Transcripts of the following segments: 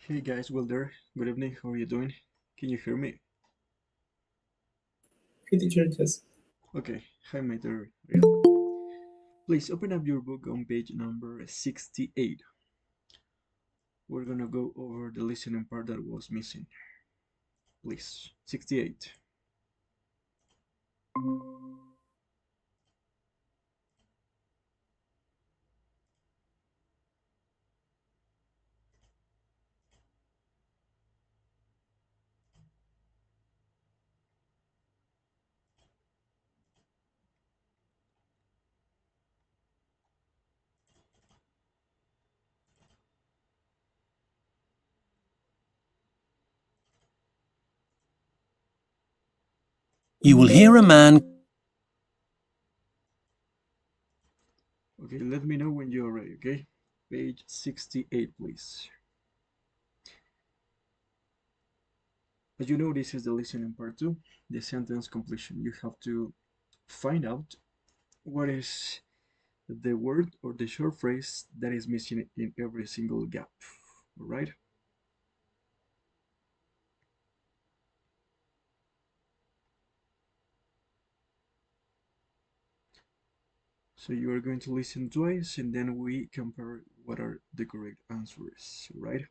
Hey guys, well there. Good evening. How are you doing? Can you hear me? Hey teacher, yes. Okay. Hi, my dear Ryan. Please open up your book on page number 68. We're gonna go over the listening part that was missing. Please, 68. You will hear a man. Okay, let me know when you're ready, okay? Page 68, please. As you know, this is the listening part 2, the sentence completion. You have to find out what is the word or the short phrase that is missing in every single gap. Alright? So you are going to listen twice and then we compare what are the correct answers, right?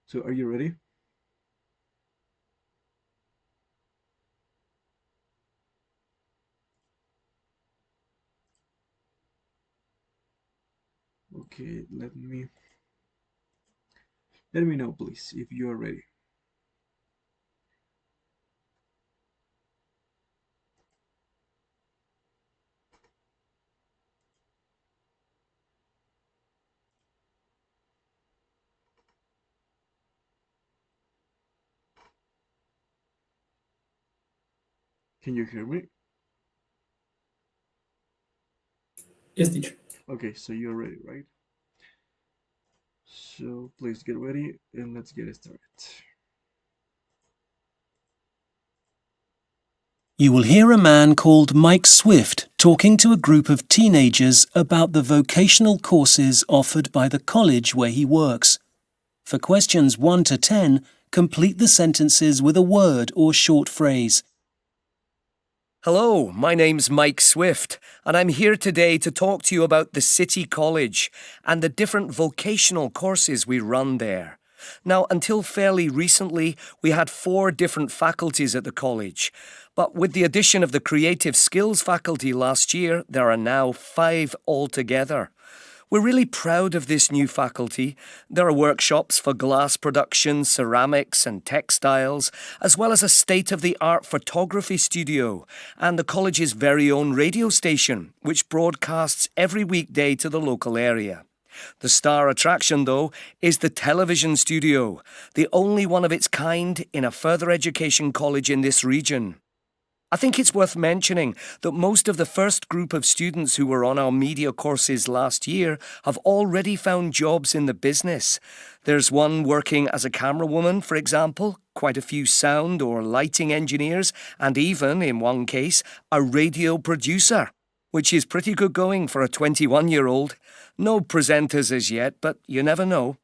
So are you ready? Okay, let me know please if you are ready. Can you hear me? Yes, teacher. Okay, so you're ready, right? So please get ready and let's get started. You will hear a man called Mike Swift talking to a group of teenagers about the vocational courses offered by the college where he works. For questions 1 to 10, complete the sentences with a word or short phrase. Hello, my name's Mike Swift, and I'm here today to talk to you about the City College and the different vocational courses we run there. Now, until fairly recently, we had 4 different faculties at the college, but with the addition of the Creative Skills faculty last year, there are now 5 altogether. We're really proud of this new faculty. There are workshops for glass production, ceramics and textiles, as well as a state-of-the-art photography studio and the college's very own radio station, which broadcasts every weekday to the local area. The star attraction, though, is the television studio, the only one of its kind in a further education college in this region. I think it's worth mentioning that most of the first group of students who were on our media courses last year have already found jobs in the business. There's one working as a camera woman, for example, quite a few sound or lighting engineers, and even, in one case, a radio producer, which is pretty good going for a 21-year-old. No presenters as yet, but you never know.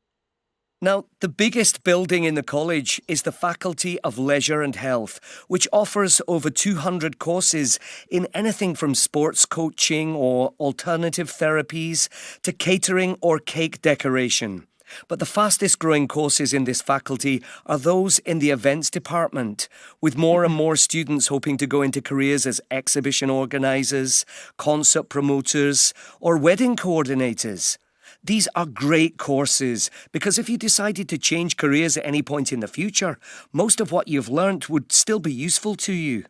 Now, the biggest building in the college is the Faculty of Leisure and Health, which offers over 200 courses in anything from sports coaching or alternative therapies to catering or cake decoration. But the fastest growing courses in this faculty are those in the events department, with more and more students hoping to go into careers as exhibition organisers, concert promoters, or wedding coordinators. These are great courses because if you decided to change careers at any point in the future, most of what you've learnt would still be useful to you.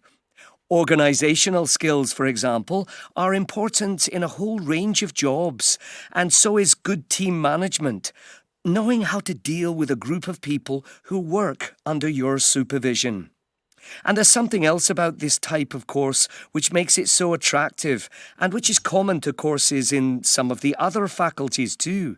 Organisational skills, for example, are important in a whole range of jobs, and so is good team management, knowing how to deal with a group of people who work under your supervision. And there's something else about this type of course which makes it so attractive and which is common to courses in some of the other faculties too.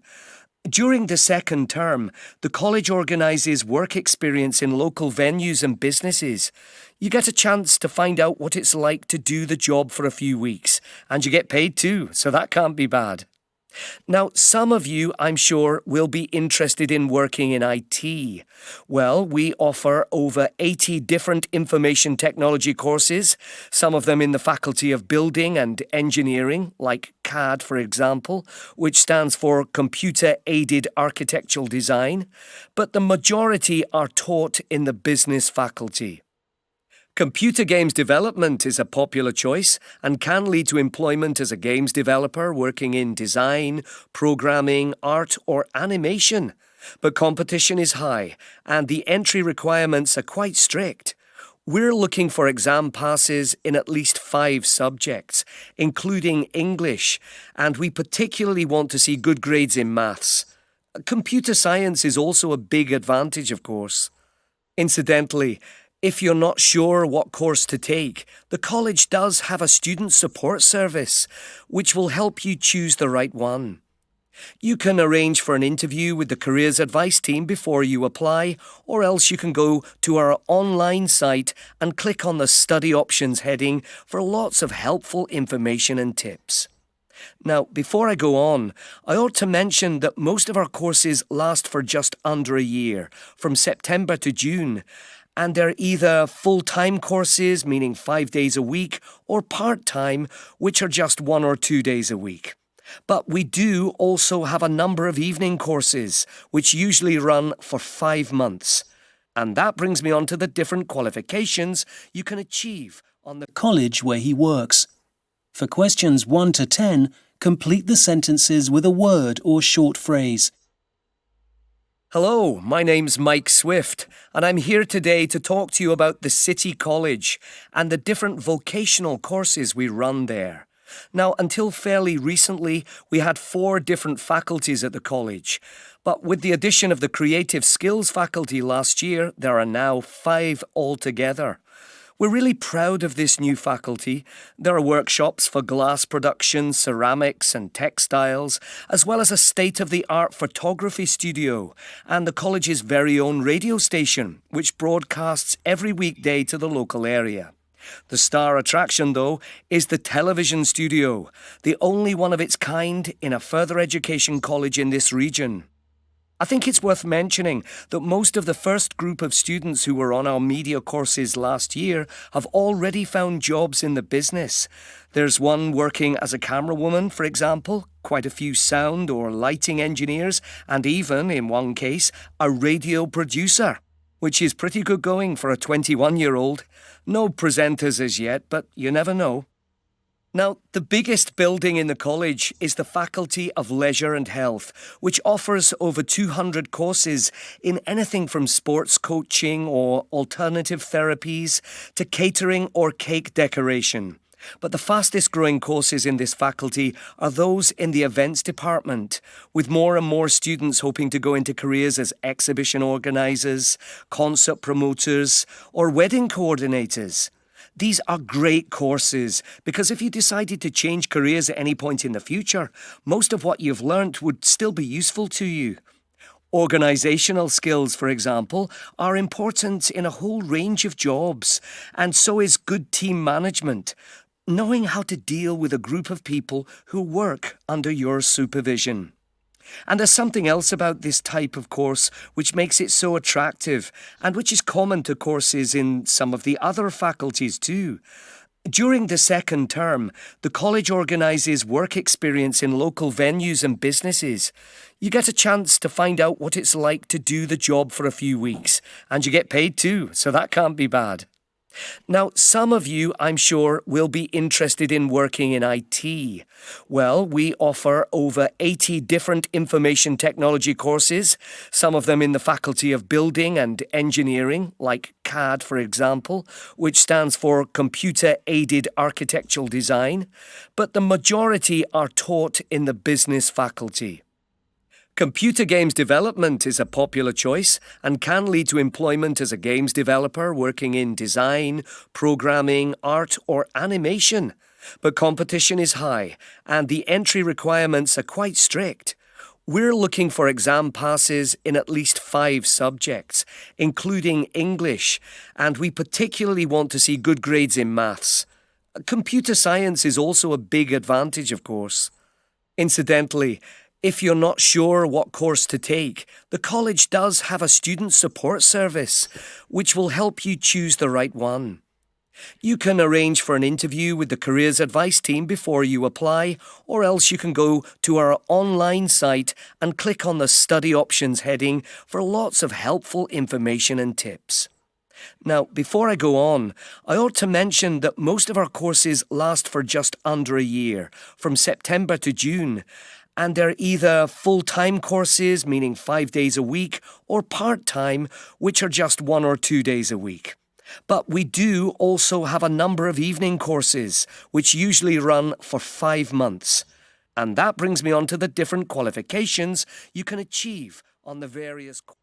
During the second term, the college organises work experience in local venues and businesses. You get a chance to find out what it's like to do the job for a few weeks, and you get paid too, so that can't be bad. Now, some of you, I'm sure, will be interested in working in IT. Well, we offer over 80 different information technology courses, some of them in the Faculty of Building and Engineering, like CAD, for example, which stands for Computer Aided Architectural Design, but the majority are taught in the business faculty. Computer games development is a popular choice and can lead to employment as a games developer working in design, programming, art, or animation. But competition is high and the entry requirements are quite strict. We're looking for exam passes in at least 5 subjects, including English, and we particularly want to see good grades in maths. Computer science is also a big advantage, of course. Incidentally, if you're not sure what course to take, the college does have a student support service, which will help you choose the right one. You can arrange for an interview with the careers advice team before you apply, or else you can go to our online site and click on the study options heading for lots of helpful information and tips. Now, before I go on, I ought to mention that most of our courses last for just under a year, from September to June, and they're either full-time courses, meaning 5 days a week, or part-time, which are just 1 or 2 days a week. But we do also have a number of evening courses, which usually run for 5 months. And that brings me on to the different qualifications you can achieve on the college where he works. For questions 1 to 10, complete the sentences with a word or short phrase. Hello, my name's Mike Swift, and I'm here today to talk to you about the City College and the different vocational courses we run there. Now, until fairly recently, we had 4 different faculties at the college, but with the addition of the Creative Skills faculty last year, there are now 5 altogether. We're really proud of this new faculty. There are workshops for glass production, ceramics and textiles, as well as a state-of-the-art photography studio and the college's very own radio station, which broadcasts every weekday to the local area. The star attraction, though, is the television studio, the only one of its kind in a further education college in this region. I think it's worth mentioning that most of the first group of students who were on our media courses last year have already found jobs in the business. There's one working as a camera woman, for example, quite a few sound or lighting engineers, and even, in one case, a radio producer, which is pretty good going for a 21-year-old. No presenters as yet, but you never know. Now, the biggest building in the college is the Faculty of Leisure and Health, which offers over 200 courses in anything from sports coaching or alternative therapies to catering or cake decoration. But the fastest growing courses in this faculty are those in the events department, with more and more students hoping to go into careers as exhibition organisers, concert promoters, or wedding coordinators. These are great courses because if you decided to change careers at any point in the future, most of what you've learnt would still be useful to you. Organisational skills, for example, are important in a whole range of jobs, and so is good team management, knowing how to deal with a group of people who work under your supervision. And there's something else about this type of course which makes it so attractive and which is common to courses in some of the other faculties too. During the second term, the college organises work experience in local venues and businesses. You get a chance to find out what it's like to do the job for a few weeks, and you get paid too, so that can't be bad. Now, some of you, I'm sure, will be interested in working in IT. Well, we offer over 80 different information technology courses, some of them in the Faculty of Building and Engineering, like CAD, for example, which stands for Computer Aided Architectural Design, but the majority are taught in the business faculty. Computer games development is a popular choice and can lead to employment as a games developer working in design, programming, art, or animation. But competition is high and the entry requirements are quite strict. We're looking for exam passes in at least 5 subjects, including English, and we particularly want to see good grades in maths. Computer science is also a big advantage, of course. Incidentally, if you're not sure what course to take, the college does have a student support service, which will help you choose the right one. You can arrange for an interview with the careers advice team before you apply, or else you can go to our online site and click on the study options heading for lots of helpful information and tips. Now, before I go on, I ought to mention that most of our courses last for just under a year, from September to June, and they're either full-time courses, meaning 5 days a week, or part-time, which are just 1 or 2 days a week. But we do also have a number of evening courses, which usually run for 5 months. And that brings me on to the different qualifications you can achieve on the various courses.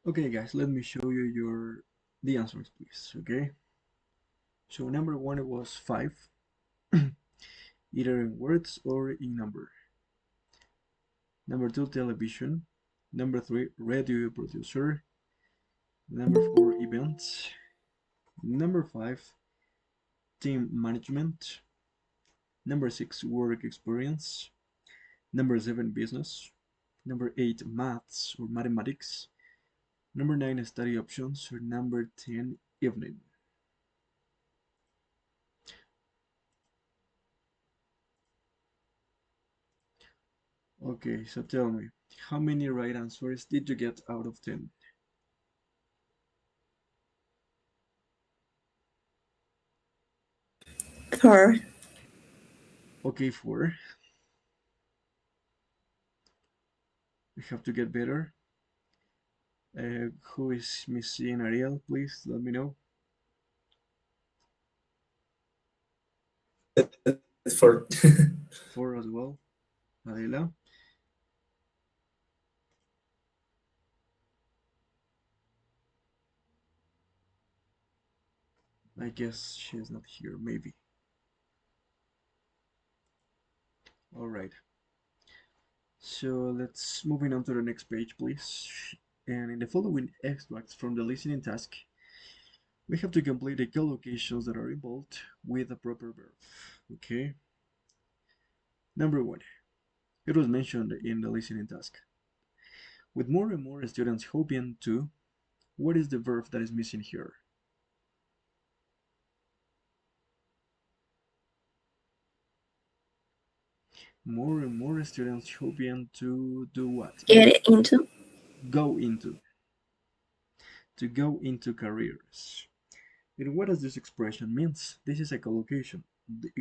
Okay, guys, let me show you the answers, please. Okay. So number one, it was 5, either in words or in number. Number 2, television. Number 3, radio producer. Number 4, events. Number 5, team management. Number 6, work experience. Number 7, business. Number 8, maths or mathematics. Number 9, study options. Or number 10, evening. Okay, so tell me, how many right answers did you get out of 10? 4. Okay, 4. We have to get better. Who is missing Ariel? Please let me know. 4. 4 as well. Adela. I guess she's not here, maybe. All right. So let's moving on to the next page, please. And in the following extracts from the listening task, we have to complete the collocations that are involved with a proper verb. Okay. Number 1. It was mentioned in the listening task. With more and more students hoping to, what is the verb that is missing here? More and more students hoping to do what? Get into. Go into. To go into careers. And what does this expression means? This is a collocation.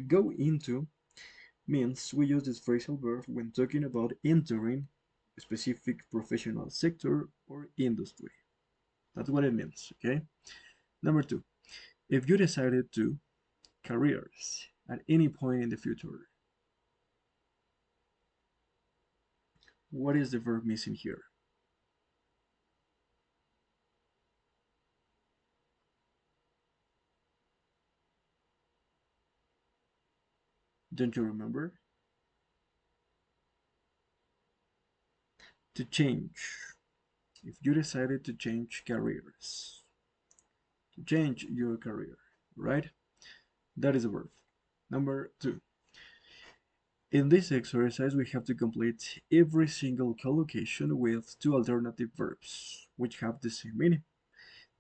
Go into means we use this phrasal verb when talking about entering a specific professional sector or industry. That's what it means, okay? Number 2, if you decided to careers at any point in the future, what is the verb missing here? Don't you remember? To change. If you decided to change careers, to change your career, right? That is a verb. Number 2. In this exercise, we have to complete every single collocation with 2 alternative verbs, which have the same meaning.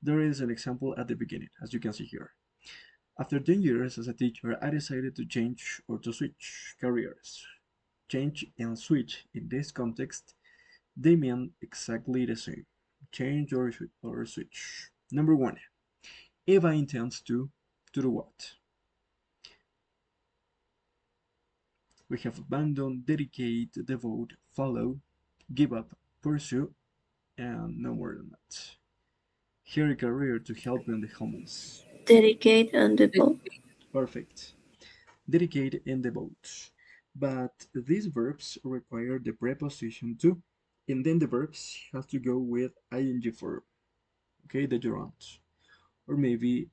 There is an example at the beginning, as you can see here. After 10 years as a teacher, I decided to change or to switch careers. Change and switch in this context, they mean exactly the same. Change or switch. Number 1. Eva intends to do what? We have abandon, dedicate, devote, follow, give up, pursue, and no more than that. Her career to helping the homeless. Dedicate and devote. Perfect. Dedicate and devote. But these verbs require the preposition to, and then the verbs have to go with ing form. Okay, the gerund. Or maybe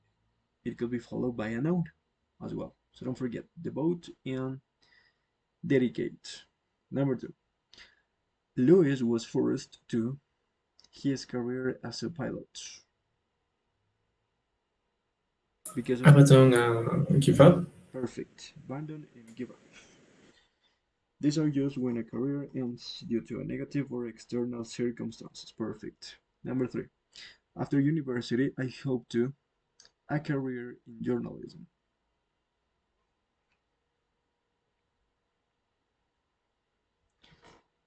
it could be followed by a noun as well. So don't forget devote and dedicate. Number 2. Louis was forced to his career as a pilot. Because of Abandon give up. perfect. Abandon and give up. These are used when a career ends due to a negative or external circumstances. Perfect. Number three. After university, I hope to a career in journalism.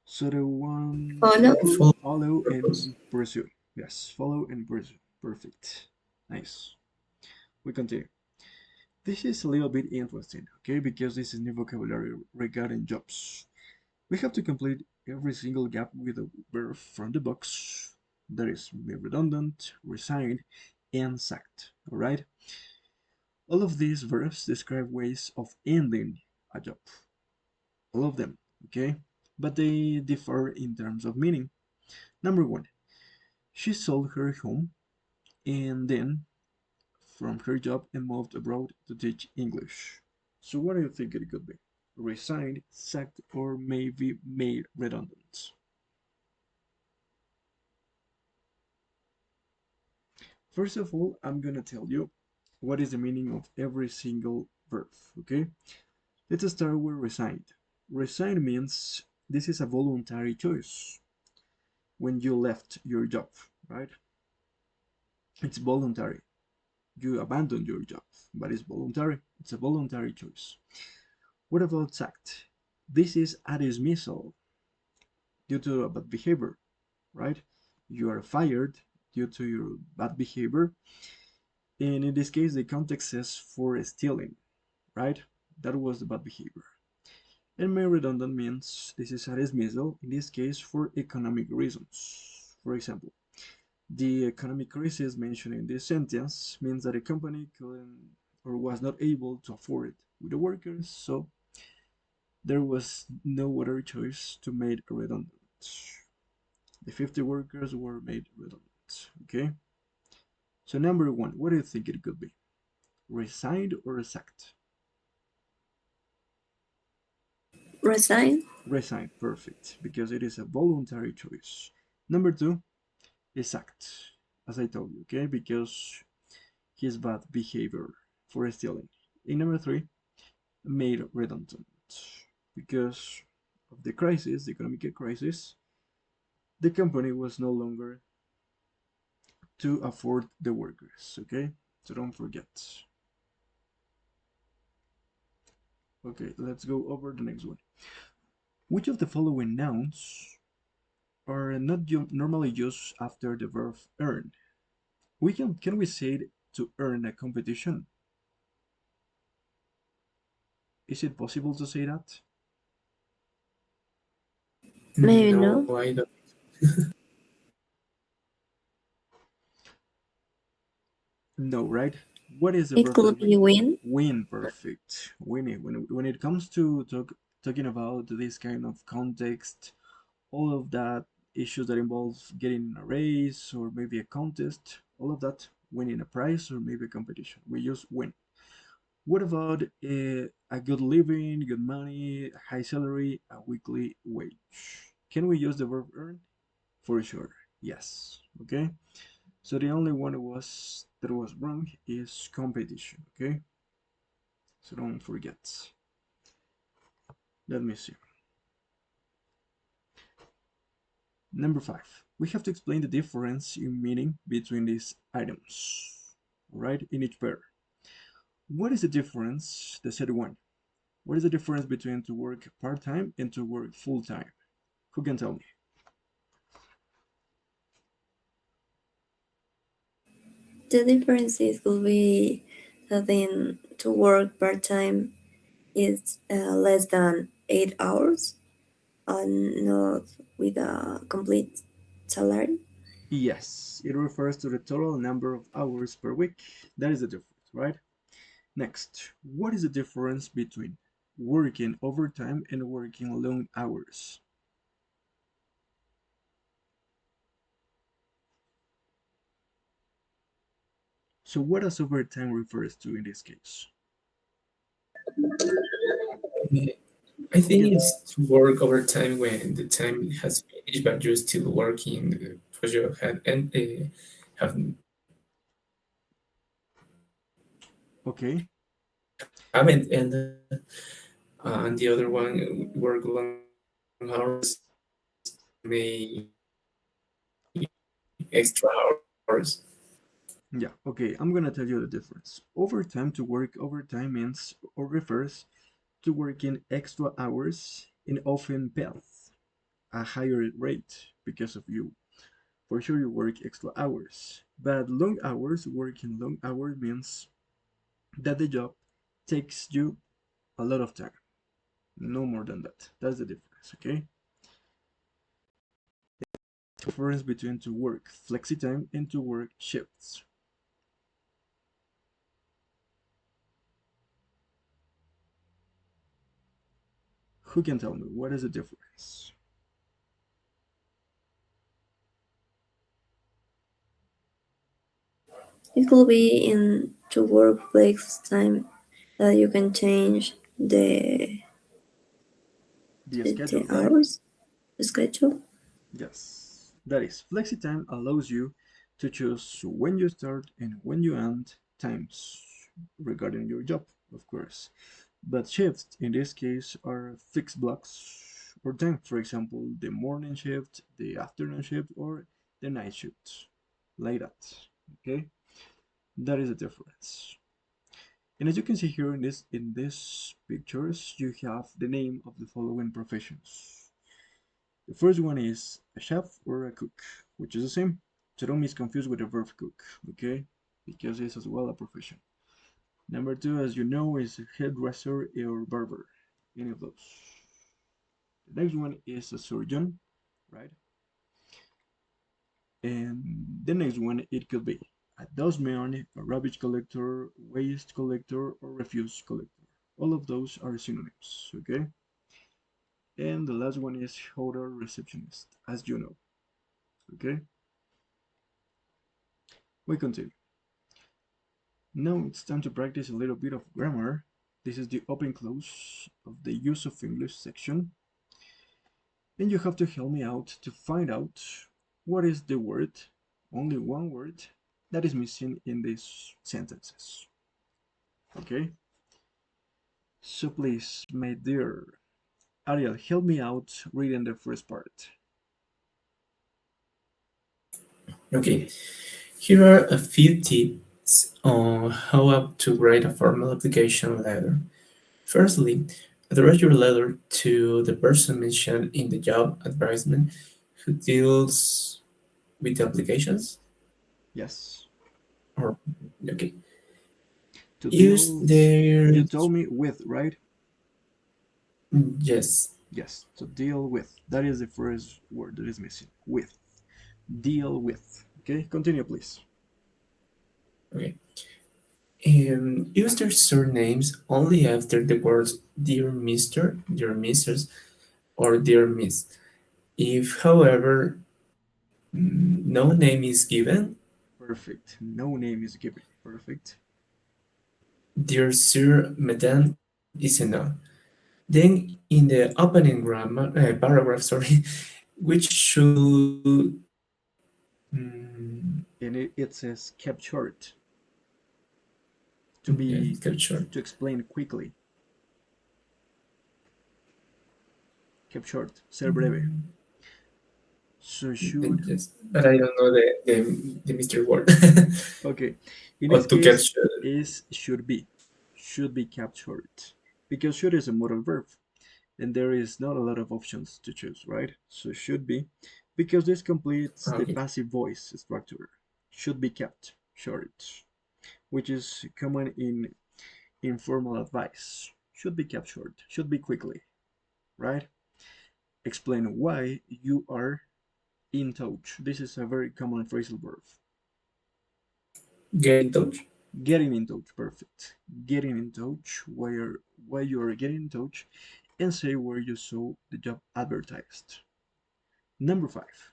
So the one Follow. Full follow purpose. and pursue. Yes, follow and pursue. Perfect. Nice. We continue. This is a little bit interesting, okay, because this is new vocabulary regarding jobs. We have to complete every single gap with a verb from the box that is made redundant, resigned, and sacked. Alright? All of these verbs describe ways of ending a job. All of them, okay? But they differ in terms of meaning. Number one, she sold her home and then from her job and moved abroad to teach English. So what do you think it could be? Resigned, sacked, or maybe made redundant? First of all, I'm gonna tell you what is the meaning of every single verb, okay? Let's start with resigned. Resigned means this is a voluntary choice when you left your job, right? It's voluntary. You abandon your job, but it's voluntary. It's a voluntary choice. What about sacked? This is a dismissal due to a bad behavior, right? You are fired due to your bad behavior. And in this case, the context says for stealing, right? That was the bad behavior. And made redundant means this is a dismissal, in this case for economic reasons. For example, the economic crisis mentioned in this sentence means that a company couldn't or was not able to afford it with the workers, so there was no other choice to make redundant. The 50 workers were made redundant. Okay? So, number one, what do you think it could be? Resigned or sacked? Resign. Resigned, perfect, because it is a voluntary choice. Number two is sacked, as I told you, okay? Because his bad behavior for stealing. In number three, made redundant, because of the crisis, the economic crisis, the company was no longer to afford the workers, okay? So don't forget. Okay, let's go over the next one. Which of the following nouns are not normally used after the verb earn? Can we say it to earn a competition? Is it possible to say that? Maybe No, no. I don't. No, right? What is the It verb that could we be win. win? Perfect. Winning. When it comes to talking about this kind of context, all of that issues that involve getting a race or maybe a contest, all of that, winning a prize or maybe a competition. We use win. What about a good living, good money, high salary, a weekly wage? Can we use the verb earn? For sure. Yes. Okay. So the only one that was wrong is competition. Okay. So don't forget. Let me see. Number five. We have to explain the difference in meaning between these items. Alright, in each pair. What is the difference? The set one. What is the difference between to work part-time and to work full-time? Who can tell me? The differences could be that in to work part time is less than 8 hours and not with a complete salary. Yes, it refers to the total number of hours per week. That is the difference, right? Next, what is the difference between working overtime and working long hours? So what does overtime refers to in this case? I Who think can? it's to work overtime when the time has finished, but you're still working because you have and have Okay. I mean, and the other one work long hours, may extra hours. Yeah, okay, I'm gonna tell you the difference. Overtime to work overtime means or refers to working extra hours and often pays a higher rate because of you. For sure, you work extra hours. But long hours, working long hours means that the job takes you a lot of time. No more than that. That's the difference, okay? Difference between to work flexi time and to work shifts. Who can tell me what is the difference? It could be in to work flex time that you can change The the schedule, right? hours, the schedule. Yes. That is, flexi time allows you to choose when you start and when you end times regarding your job, of course. But shifts in this case are fixed blocks or time. For example, the morning shift, the afternoon shift, or the night shift. Like that. Okay? That is the difference. And as you can see here in this pictures, you have the name of the following professions. The first one is a chef or a cook, which is the same. So don't misconfuse with the verb cook, okay? Because it's as well a profession. Number two, as you know, is a hairdresser or barber. Any of those. The next one is a surgeon, right? And the next one, it could be a dustman, a rubbish collector, waste collector, or refuse collector. All of those are synonyms, okay? And the last one is hotel receptionist, as you know, okay? We continue. Now it's time to practice a little bit of grammar. This is the open close of the use of English section. And you have to help me out to find out what is the word, only one word, that is missing in these sentences. Okay? So please, my dear Ariel, help me out reading the first part. Okay, here are a few tips on how to write a formal application letter. Firstly, address your letter to the person mentioned in the job advertisement who deals with the applications. Yes. Or okay, To use deal, their you told me with, right? yes. Yes, to deal with. That is the first word that is missing. With. Deal with. Okay, continue, please. Okay. Use their surnames only after the words dear Mr., dear Mrs., or dear Miss. If, however, no name is given, Perfect. No name is given. Perfect. dear Sir, Madame is enough. Then, in the opening paragraph, sorry, which should And it says kept short to yeah, be cut short. to explain quickly. Kept short. Ser breve. So should Yes, but I don't know the Mr. word. okay. In Or this to case capture. is should be. Should be kept short. Because should is a modal verb. And there is not a lot of options to choose, right? So should be, because this completes the Okay. passive voice structure. Should be kept short, which is common in informal advice. Should be kept short. Should be quickly, right? Explain why you are in touch. This is a very common phrasal verb. Get in touch. Getting in touch, perfect. Getting in touch, why you are getting in touch, and say where you saw the job advertised. Number five,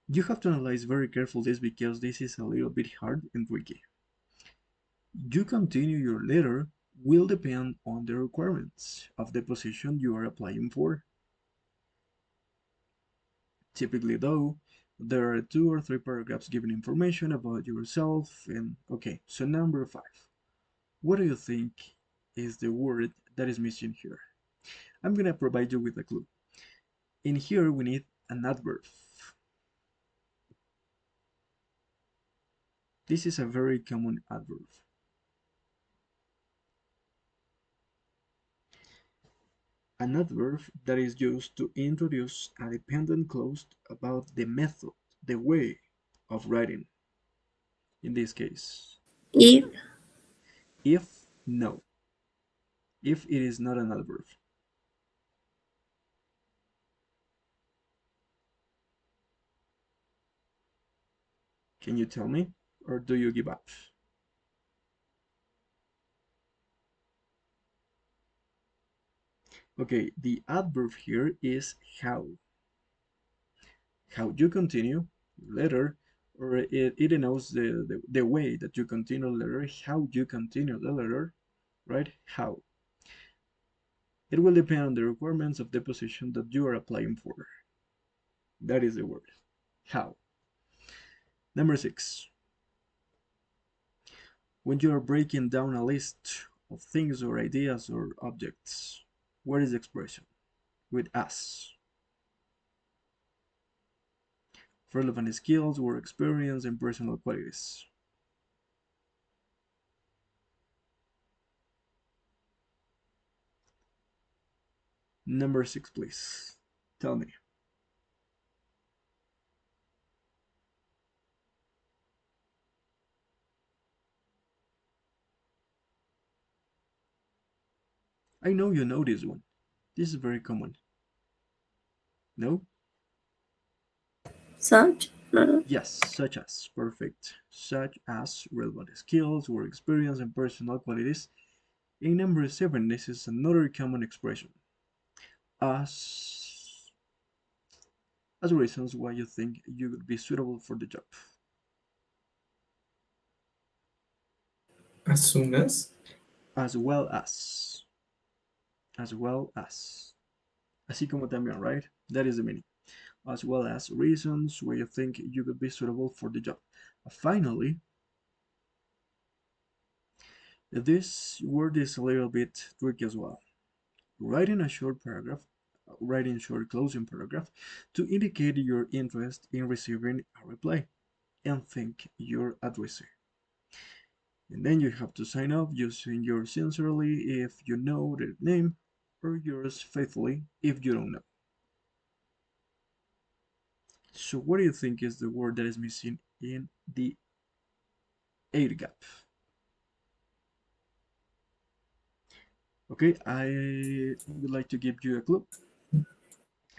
you have to analyze very carefully this because this is a little bit hard and tricky. You continue your letter will depend on the requirements of the position you are applying for. Typically, though, There are 2 or 3 paragraphs giving information about yourself. And okay, so number 5. What do you think is the word that is missing here? I'm gonna provide you with a clue. In here, we need an adverb. This is a very common adverb. An adverb that is used to introduce a dependent clause about the method, the way of writing, in this case. If If, no. If it is not an adverb. Can you tell me? Or do you give up? Okay, the adverb here is how. How you continue letter, or it denotes the way that you continue the letter, how you continue the letter, right? How. It will depend on the requirements of the position that you are applying for. That is the word. How. Number 6. When you are breaking down a list of things or ideas or objects, what is the expression? With as. Relevant skills, work experience, and personal qualities. Number 6, please. Tell me. I know you know this one. This is very common. No? such, no, Yes, such as. Perfect. Such as relevant skills, work experience, and personal qualities. In number 7, this is another common expression. As reasons why you think you would be suitable for the job. As soon as? As well as. As well as. Así como también, right? That is the meaning. As well as reasons why you think you could be suitable for the job. Finally, this word is a little bit tricky as well. Writing a short paragraph, writing short closing paragraph to indicate your interest in receiving a reply and thank your addressee. And then you have to sign off using yours sincerely if you know the name, or yours faithfully if you don't know. So what do you think is the word that is missing in the 8 gap? Okay, I would like to give you a clue.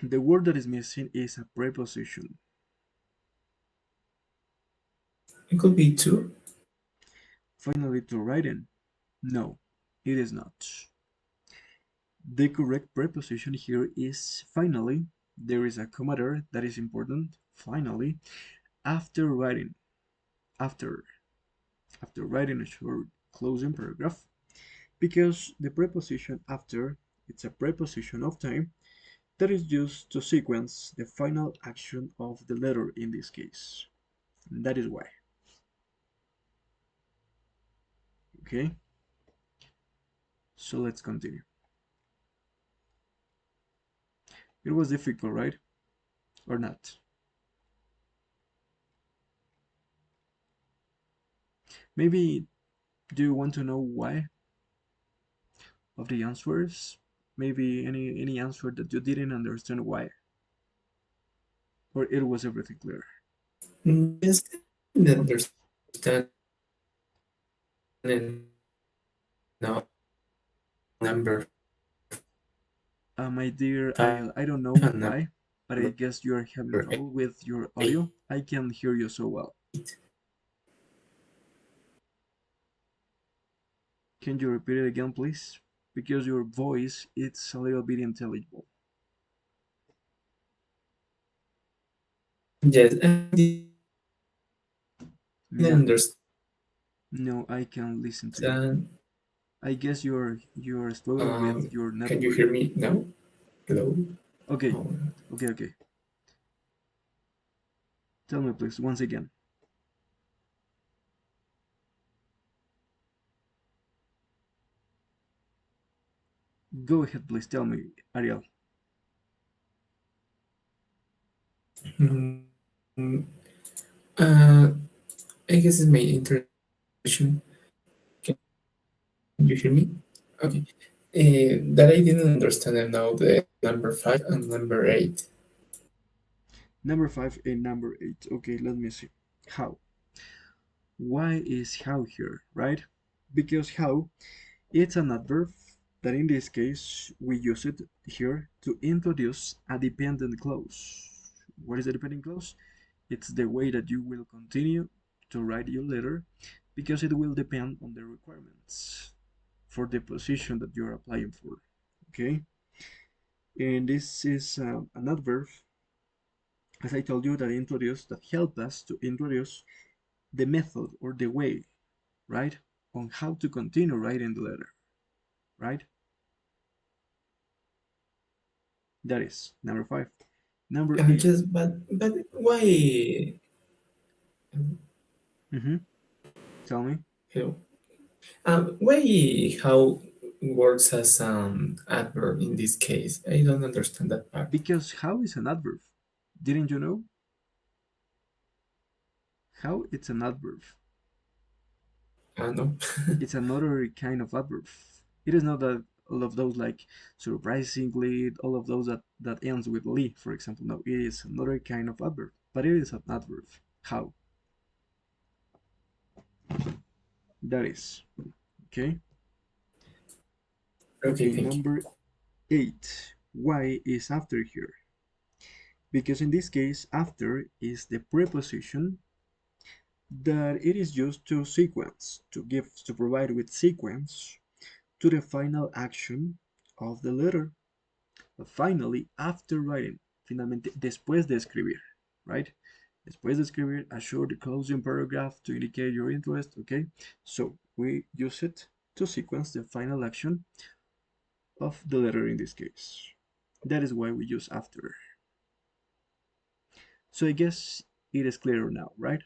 The word that is missing is a preposition. It could be to. Finally, to writing. No, it is not. The correct preposition here is finally. There is a comma there that is important. Finally, after writing. After writing a short closing paragraph, because the preposition after, it's a preposition of time that is used to sequence the final action of the letter in this case. And that is why. Okay, so let's continue. It was difficult, right? Or not? Maybe, do you want to know why of the answers? Maybe any answer that you didn't understand why? Or it was everything clear? Yes, I understand. And now number My dear, five I don't know and why, but I number guess you are having trouble with your eight. audio. I can't hear you so well. Can you repeat it again, please? Because your voice, it's a little bit intelligible. Yes, I didn't No, understand. no, I can't listen to you. I guess you're struggling with your Can you network. hear me now? Hello? Okay, Oh, okay. Tell me, please, once again. Go ahead, please. Tell me, Ariel. Mm, uh, I guess it's my introduction. Can you hear me? Okay. That I didn't understand now the number five and number eight. Number five and number eight. Okay, let me see. How? Why is how here, right? Because how, it's an adverb that in this case we use it here to introduce a dependent clause. What is a dependent clause? It's the way that you will continue to write your letter because it will depend on the requirements for the position that you're applying for. Okay, and this is an adverb, as I told you, that help us to introduce the method or the way, right, on how to continue writing the letter, right? That is number five. Number eight. Just but why? Mm-hmm. Tell me. Hello. Why how works as adverb in this case? I don't understand that part. Because how is an adverb. Didn't you know? How it's an adverb. No. It's another kind of adverb. It is not that all of those like surprisingly, all of those that ends with "ly," for example. No, it is another kind of adverb, but it is an adverb. How? That is. Okay. Okay, Okay, thank you. number eight. Why is after here? Because in this case, after is the preposition that it is used to sequence, to provide with sequence to the final action of the letter. Finally, after writing, finalmente, después de escribir, right? Después de escribir, assure the closing paragraph to indicate your interest, okay? So we use it to sequence the final action of the letter in this case. That is why we use after. So I guess it is clearer now, right?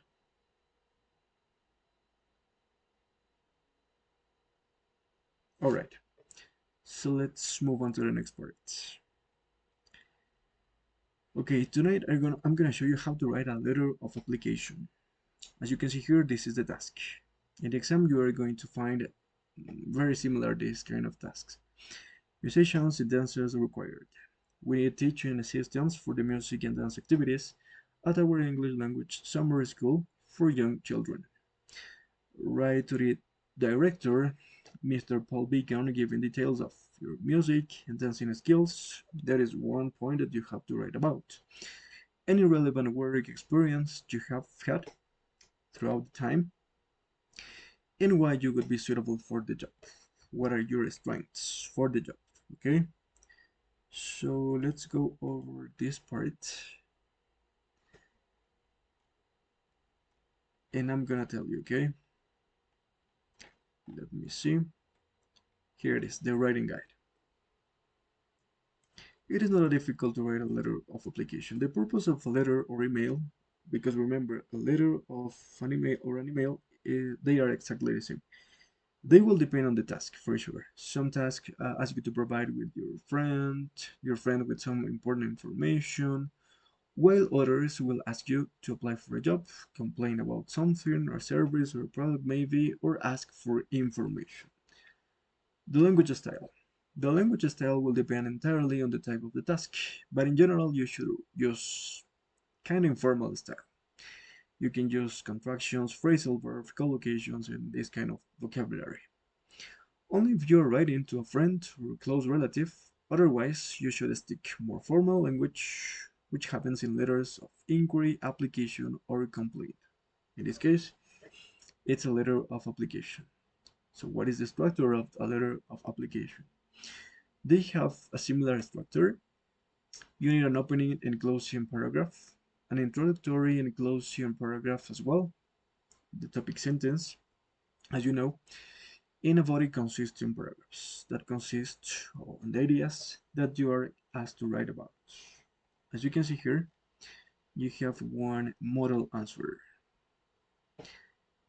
All right. So let's move on to the next part. Okay, tonight I'm gonna show you how to write a letter of application. As you can see here, this is the task. In the exam, you are going to find very similar this kind of tasks. Musicians and dancers required. We need teaching assistants for the music and dance activities at our English language summer school for young children. Write to the director, Mr. Paul Beacon, giving details of your music and dancing skills. That is one point that you have to write about. Any relevant work experience you have had throughout the time, and why you would be suitable for the job. What are your strengths for the job? Okay, so let's go over this part, and I'm gonna tell you. Okay, let me see. Here it is, the writing guide. It is not difficult to write a letter of application. The purpose of a letter or email, because remember, a letter of an email or an email, they are exactly the same. They will depend on the task for sure. Some tasks ask you to provide with your friend with some important information, while others will ask you to apply for a job, complain about something or service or product maybe, or ask for information. The language style. The language style will depend entirely on the type of the task, but in general you should use kind of informal style. You can use contractions, phrasal verbs, collocations, and this kind of vocabulary. Only if you're writing to a friend or a close relative, otherwise you should stick more formal language, which happens in letters of inquiry, application, or complaint. In this case, it's a letter of application. So what is the structure of a letter of application? They have a similar structure. You need an opening and closing paragraph, an introductory and closing paragraph as well, the topic sentence, as you know, in a body consists in paragraphs that consist of the ideas that you are asked to write about. As you can see here, you have one model answer.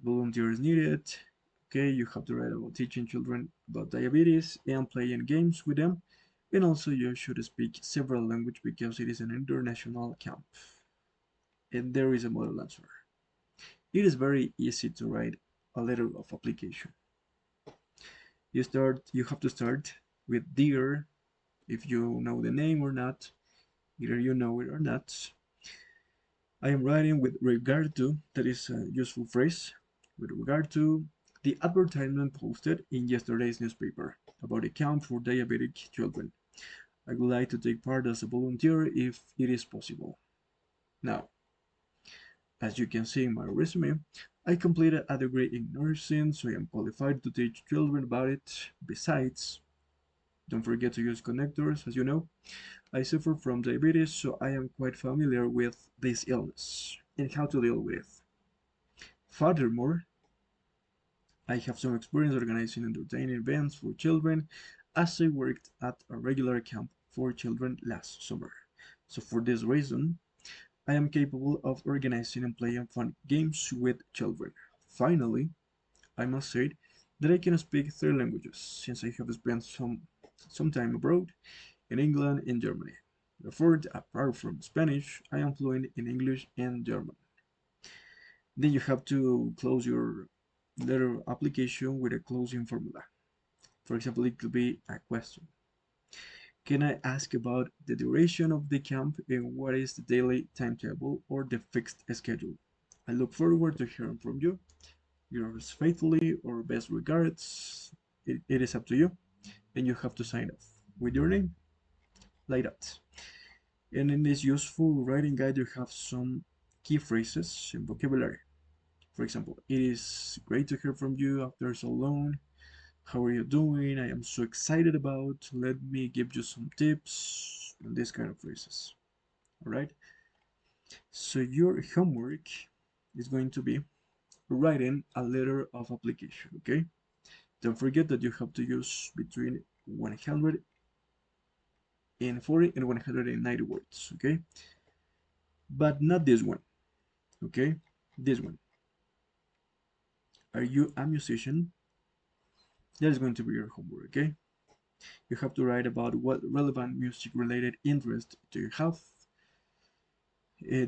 Volunteers needed. Okay, you have to write about teaching children about diabetes and playing games with them. And also, you should speak several languages because it is an international camp. And there is a model answer. It is very easy to write a letter of application. You have to start with dear, if you know the name or not, either you know it or not. I am writing with regard to, that is a useful phrase, with regard to the advertisement posted in yesterday's newspaper about a camp for diabetic children. I would like to take part as a volunteer if it is possible. Now, as you can see in my resume, I completed a degree in nursing, so I am qualified to teach children about it. Besides, don't forget to use connectors, as you know. I suffer from diabetes, so I am quite familiar with this illness and how to deal with it. Furthermore, I have some experience organizing entertaining events for children as I worked at a regular camp for children last summer. So for this reason, I am capable of organizing and playing fun games with children. Finally, I must say that I can speak three languages since I have spent some time abroad in England and Germany. Therefore, apart from Spanish, I am fluent in English and German. Then you have to close your letter application with a closing formula. For example, it could be a question. Can I ask about the duration of the camp and what is the daily timetable or the fixed schedule? I look forward to hearing from you. Yours faithfully or best regards. It is up to you. And you have to sign off with your name, like that. And in this useful writing guide, you have some key phrases and vocabulary. For example, it is great to hear from you after so long. How are you doing? I am so excited about. Let me give you some tips and these kind of phrases. All right. So your homework is going to be writing a letter of application. Okay. Don't forget that you have to use between 140 and 190 words. Okay. But not this one. Okay. This one. Are you a musician? That is going to be your homework. Okay. You have to write about what relevant music related interest do you have.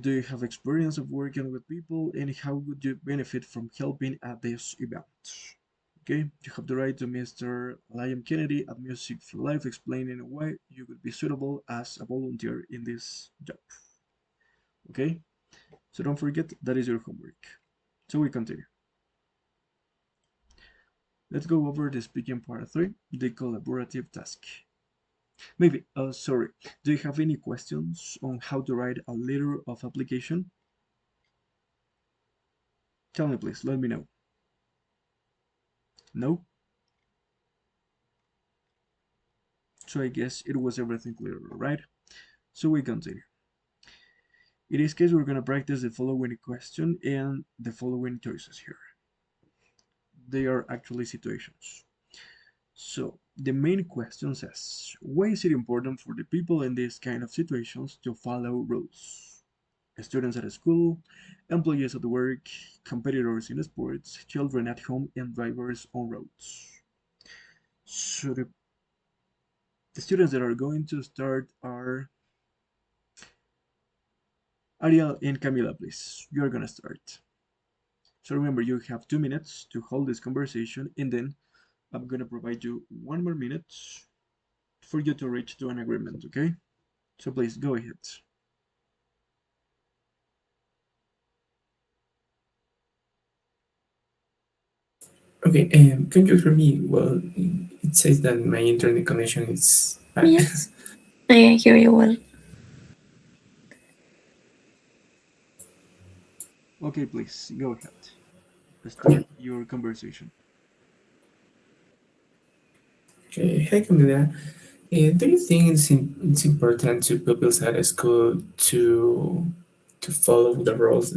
Do you have experience of working with people and how would you benefit from helping at this event? Okay, you have to write to Mr. Liam Kennedy at Music for Life explaining why you would be suitable as a volunteer in this job. Okay, so don't forget that is your homework. So we continue. Let's go over the speaking part 3, the collaborative task. Maybe, sorry, do you have any questions on how to write a letter of application? Tell me please, let me know. No? So I guess it was everything clear, right? So we continue. In this case, we're going to practice the following question and the following choices here. They are actually situations. So the main question says, why is it important for the people in these kind of situations to follow rules? Students at a school, employees at work, competitors in sports, children at home, and drivers on roads. So the students that are going to start are Ariel and Camila, please. You're gonna start. So remember, you have 2 minutes to hold this conversation, and then I'm gonna provide you 1 more minute for you to reach to an agreement, okay? So please go ahead. Okay, can you hear me? Well, it says that my internet connection is bad. Yes, I hear you well. Okay, please go ahead. Yeah. Start your conversation. Okay, hi Camila. Do you think it's important to pupils at a school to follow the rules?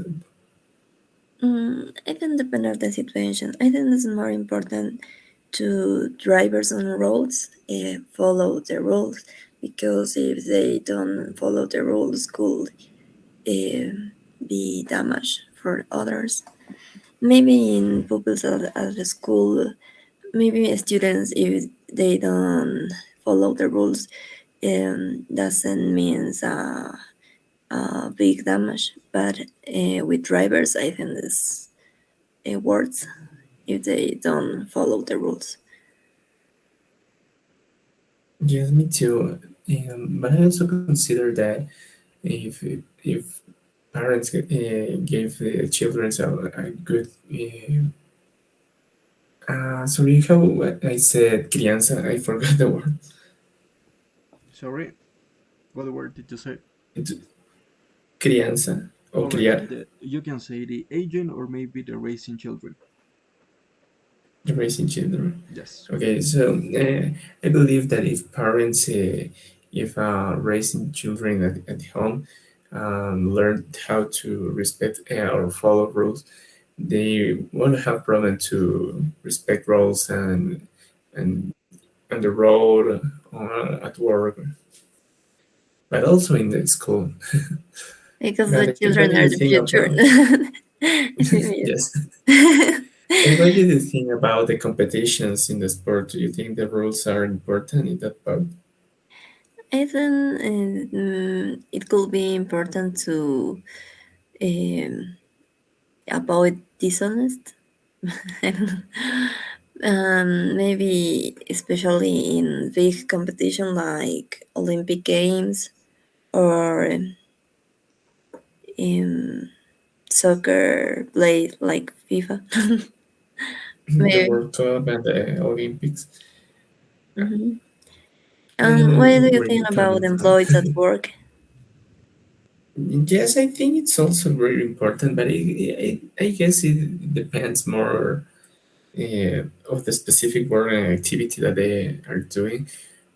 I think depend on the situation. I think it's more important to drivers on roads follow the rules because if they don't follow the rules, could be damage for others. Maybe in pupils at the school, maybe students, if they don't follow the rules, doesn't mean big damage. But with drivers, I think it's worse if they don't follow the rules. Yes, me too. But I also consider that if parents give the children a good sorry, how I said crianza, I forgot the word. Sorry, what word did you say? It's crianza or All right, criar, you can say the agent or maybe the raising children. the raising children. Yes. Okay, so I believe that if parents, if raising children at home, learn how to respect or follow rules, they won't have problem to respect rules and on the road or at work, but also in the school. Because the But what children do are you the think future. about? Yes. Yes. And what do you think about the competitions in the sport? Do you think the rules are important in that part? I think it could be important to um, avoid dishonest. I don't know. Maybe especially in big competition like Olympic Games or in soccer play like FIFA. The Maybe. World Cup and the Olympics. Hmm. I What do am you where think you're about coming from. employees at work? Yes, I think it's also very important, but I guess it depends more of the specific work and activity that they are doing.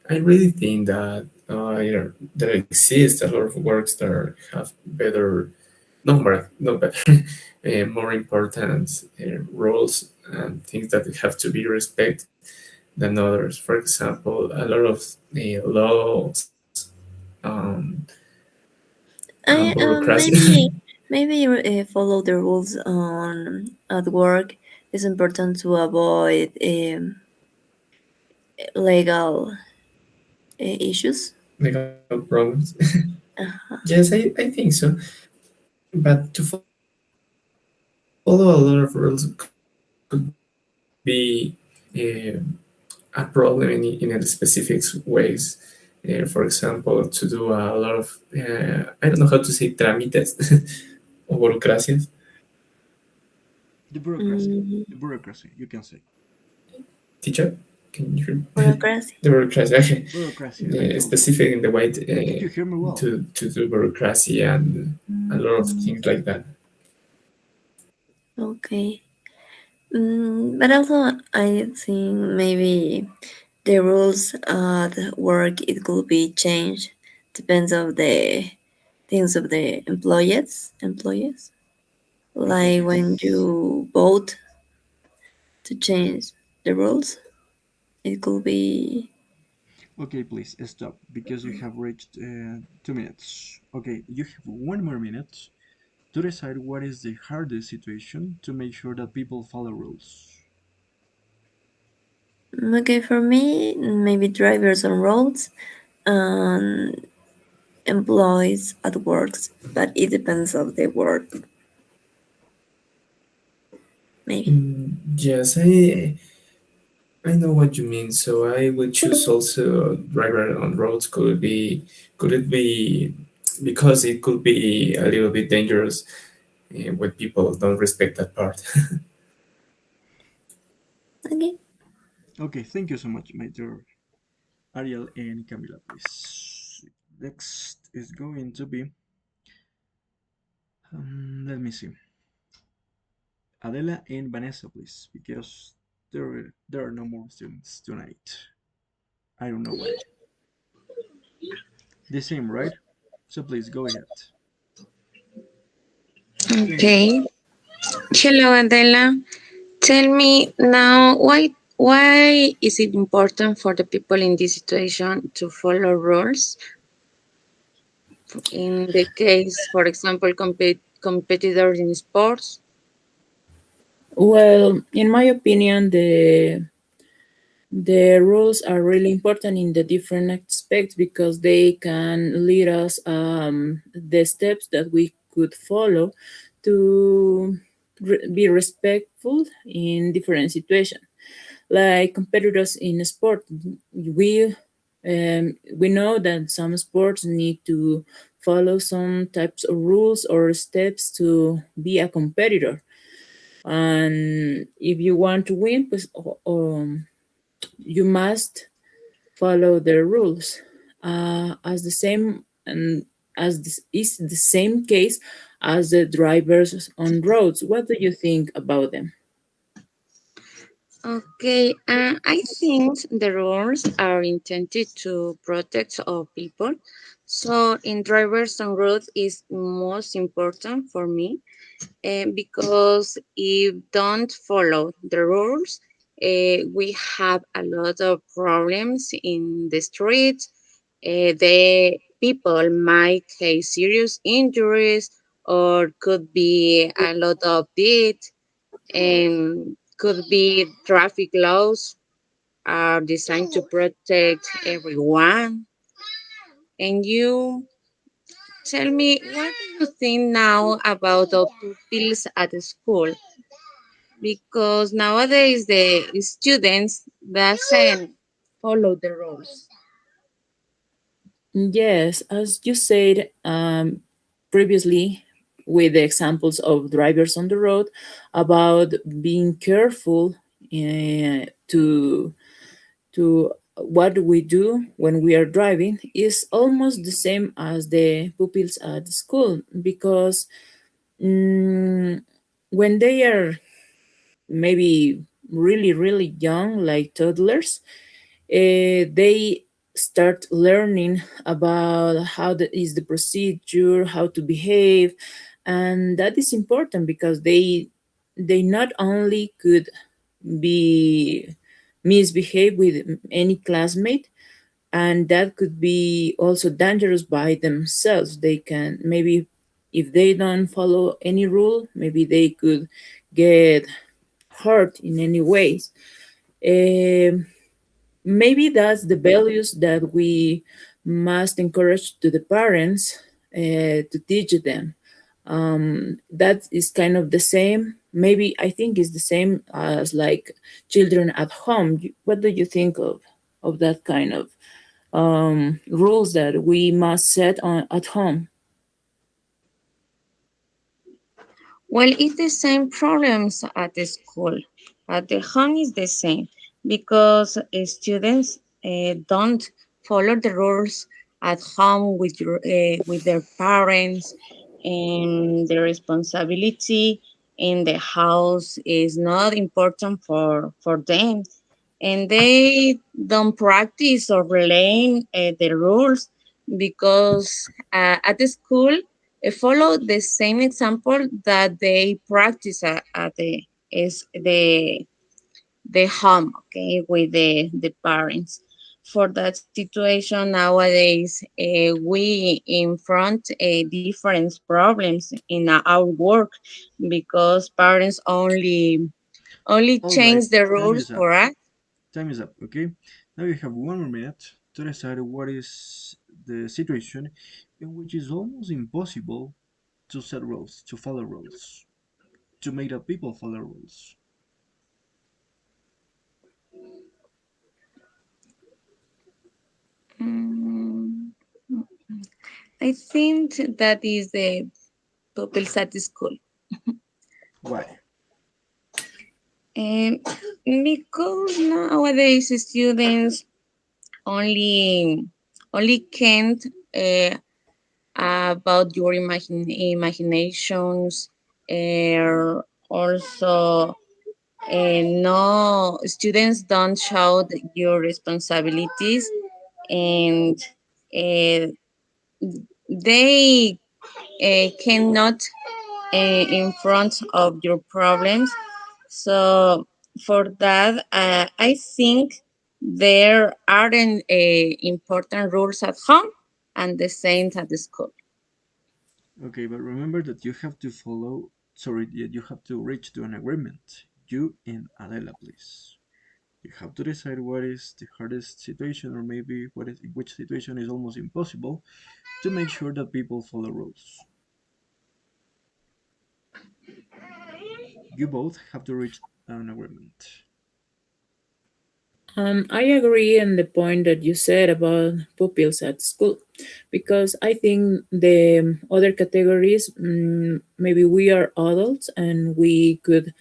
I really think that there exist a lot of works that have better, no better, more important roles and things that have to be respected than others. For example, a lot of laws, um, I bureaucracy. maybe follow the rules on at work. It's important to avoid legal issues. Legal problems. Uh, Yes, I think so. But to follow a lot of rules could be a problem in a specific ways. For example, to do a lot of, I don't know how to say trámites or burocracias. The bureaucracy. mm, The bureaucracy, you can say. Teacher, can you hear Bureaucracy. the bureaucracy? Okay. Bureaucracy, I told you. Specific in the way Did you hear me well? to do bureaucracy and a lot of things like that. Okay. But also, I think maybe the rules at work it could be changed. Depends of the things of the employees. Okay, Like when please. you vote to change the rules, it could be. Okay, please stop because you have reached 2 minutes. Okay, you have 1 more minute to decide what is the hardest situation to make sure that people follow rules. Okay, for me, maybe drivers on roads and employees at works, but it depends of the work, maybe. Yes, I know what you mean. So I would choose also driver on roads. Could it be because it could be a little bit dangerous when people don't respect that part. Okay. Okay, thank you so much, my dear Ariel and Camila, please. Next is going to be, let me see, Adela and Vanessa, please, because there are no more students tonight. I don't know why. The same, right? So please go ahead. Okay. Hello, Adela. Tell me now why is it important for the people in this situation to follow rules in the case, for example, competitors in sports? Well, in my opinion, the rules are really important in the different aspects because they can lead us the steps that we could follow to be respectful in different situations. Like competitors in sport, we know that some sports need to follow some types of rules or steps to be a competitor. And if you want to win, pues, you must follow the rules. As the same and as this is the same case as the drivers on roads. What do you think about them? Okay, I think the rules are intended to protect all people. So, in drivers on road is most important for me because if don't follow the rules, we have a lot of problems in the streets. The people might cause serious injuries or could be a lot of death and could be traffic laws are designed to protect everyone. And you tell me, what do you think now about the pupils at the school? Because nowadays the students doesn't follow the rules. Yes, as you said previously, with the examples of drivers on the road, about being careful to what we do when we are driving is almost the same as the pupils at school because mm, when they are maybe really young, like toddlers, they start learning about how is the procedure, how to behave, and that is important because they not only could be misbehave with any classmate, and that could be also dangerous by themselves. They can maybe, if they don't follow any rule, maybe they could get hurt in any ways. Um, Maybe that's the values that we must encourage to the parents to teach them. That is kind of the same. Maybe I think it's the same as like children at home. What do you think of that kind of rules that we must set on at home? Well, it's the same problems at the school. At the home is the same because students don't follow the rules at home with their parents, and the responsibility in the house is not important for them, and they don't practice or learn the rules because at the school follow the same example that they practice at the home, okay, with the parents. For that situation nowadays, we confront different problems in our work because parents only All right, change the time rules is up. for us. Time is up, okay? Now you have 1 more minute to decide what is the situation in which it's almost impossible to set rules, to follow rules, to make the people follow rules. Mm, I think that is the pupils at the school. Why? Um, because nowadays students only only can't about your imaginations, also no students don't show your responsibilities, and uh, they cannot in front of your problems. So for that, I think there aren't important rules at home and the same at the school. Okay, but remember that you have to follow, sorry, you have to reach to an agreement. You and Adela, please. You have to decide what is the hardest situation, or maybe which situation is almost impossible, to make sure that people follow rules. You both have to reach an agreement. I agree on the point that you said about pupils at school, because I think the other categories, maybe we are adults and we could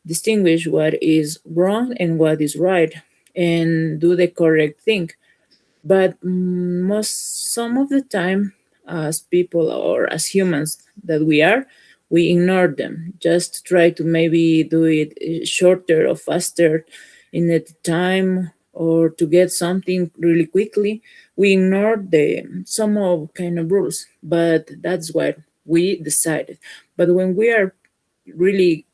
distinguish what is wrong and what is right and do the correct thing. But most some of the time, as people or as humans that we are, we ignore them. Just try to maybe do it shorter or faster in the time or to get something really quickly. We ignore the some of kind of rules, but that's what we decided. But when we are really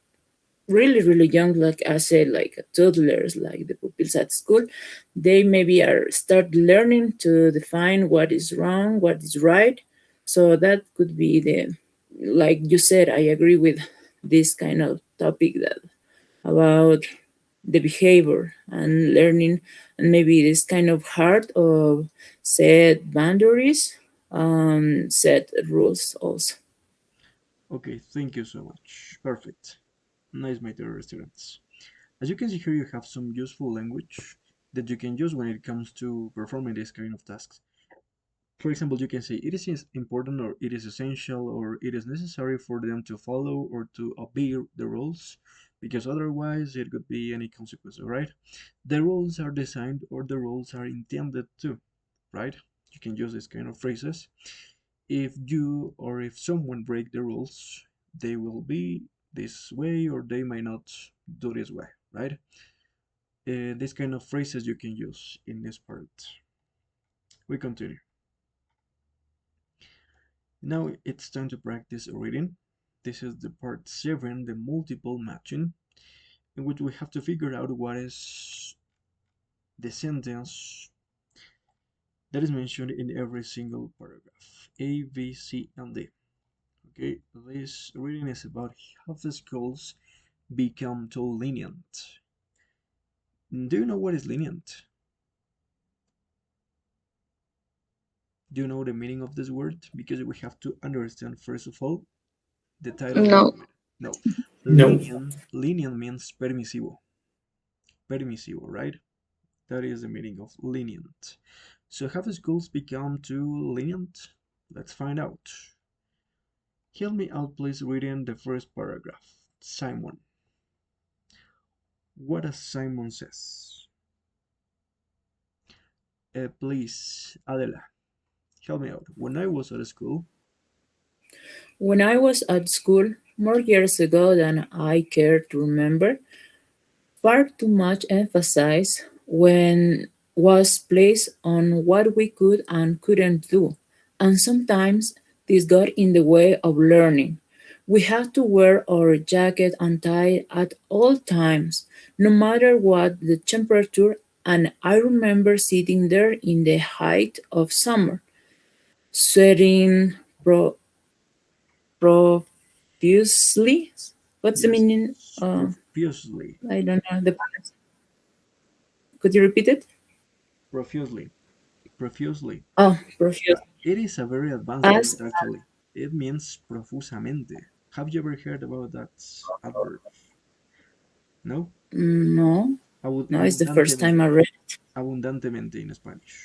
really young, like I said, like toddlers, like the pupils at school, they maybe are start learning to define what is wrong, what is right. So that could be the, like you said, I agree with this kind of topic that about the behavior and learning, and maybe this kind of heart of set boundaries, set rules also. Okay, thank you so much. Perfect. Nice, my dear students. As you can see here, you have some useful language that you can use when it comes to performing this kind of tasks. For example, you can say it is important, or it is essential, or it is necessary for them to follow or to obey the rules, because otherwise it could be any consequence, right? The rules are designed, or the rules are intended to, right? You can use this kind of phrases. If you or if someone break the rules, they will be this way, or they might not do this way, right? This kind of phrases you can use in this part. We continue. Now it's time to practice reading. This is the part 7, the multiple matching, in which we have to figure out what is the sentence that is mentioned in every single paragraph. A, B, C, and D. Okay, this reading is about how the schools become too lenient. Do you know what is lenient? Do you know the meaning of this word? Because we have to understand, first of all, the title of the No. video. No, No. lenient means permisivo. Permisivo, right? That is the meaning of lenient. So have schools become too lenient? Let's find out. Help me out, please, reading the first paragraph. Simon. What does Simon says? Please, Adela, help me out. When I was at school, When I was at school, more years ago than I care to remember, far too much emphasis when was placed on what we could and couldn't do, and sometimes this got in the way of learning. We had to wear our jacket and tie at all times, no matter what the temperature, and I remember sitting there in the height of summer, sweating profusely. What's the yes, meaning? profusely, I don't know. Could you repeat it? profusely, profusely. Oh, profuse. It is a very advanced As word, actually. It means profusamente. Have you ever heard about that adverb? No? no, no, it's the first time I Abundantemente. read. Abundantemente in Spanish.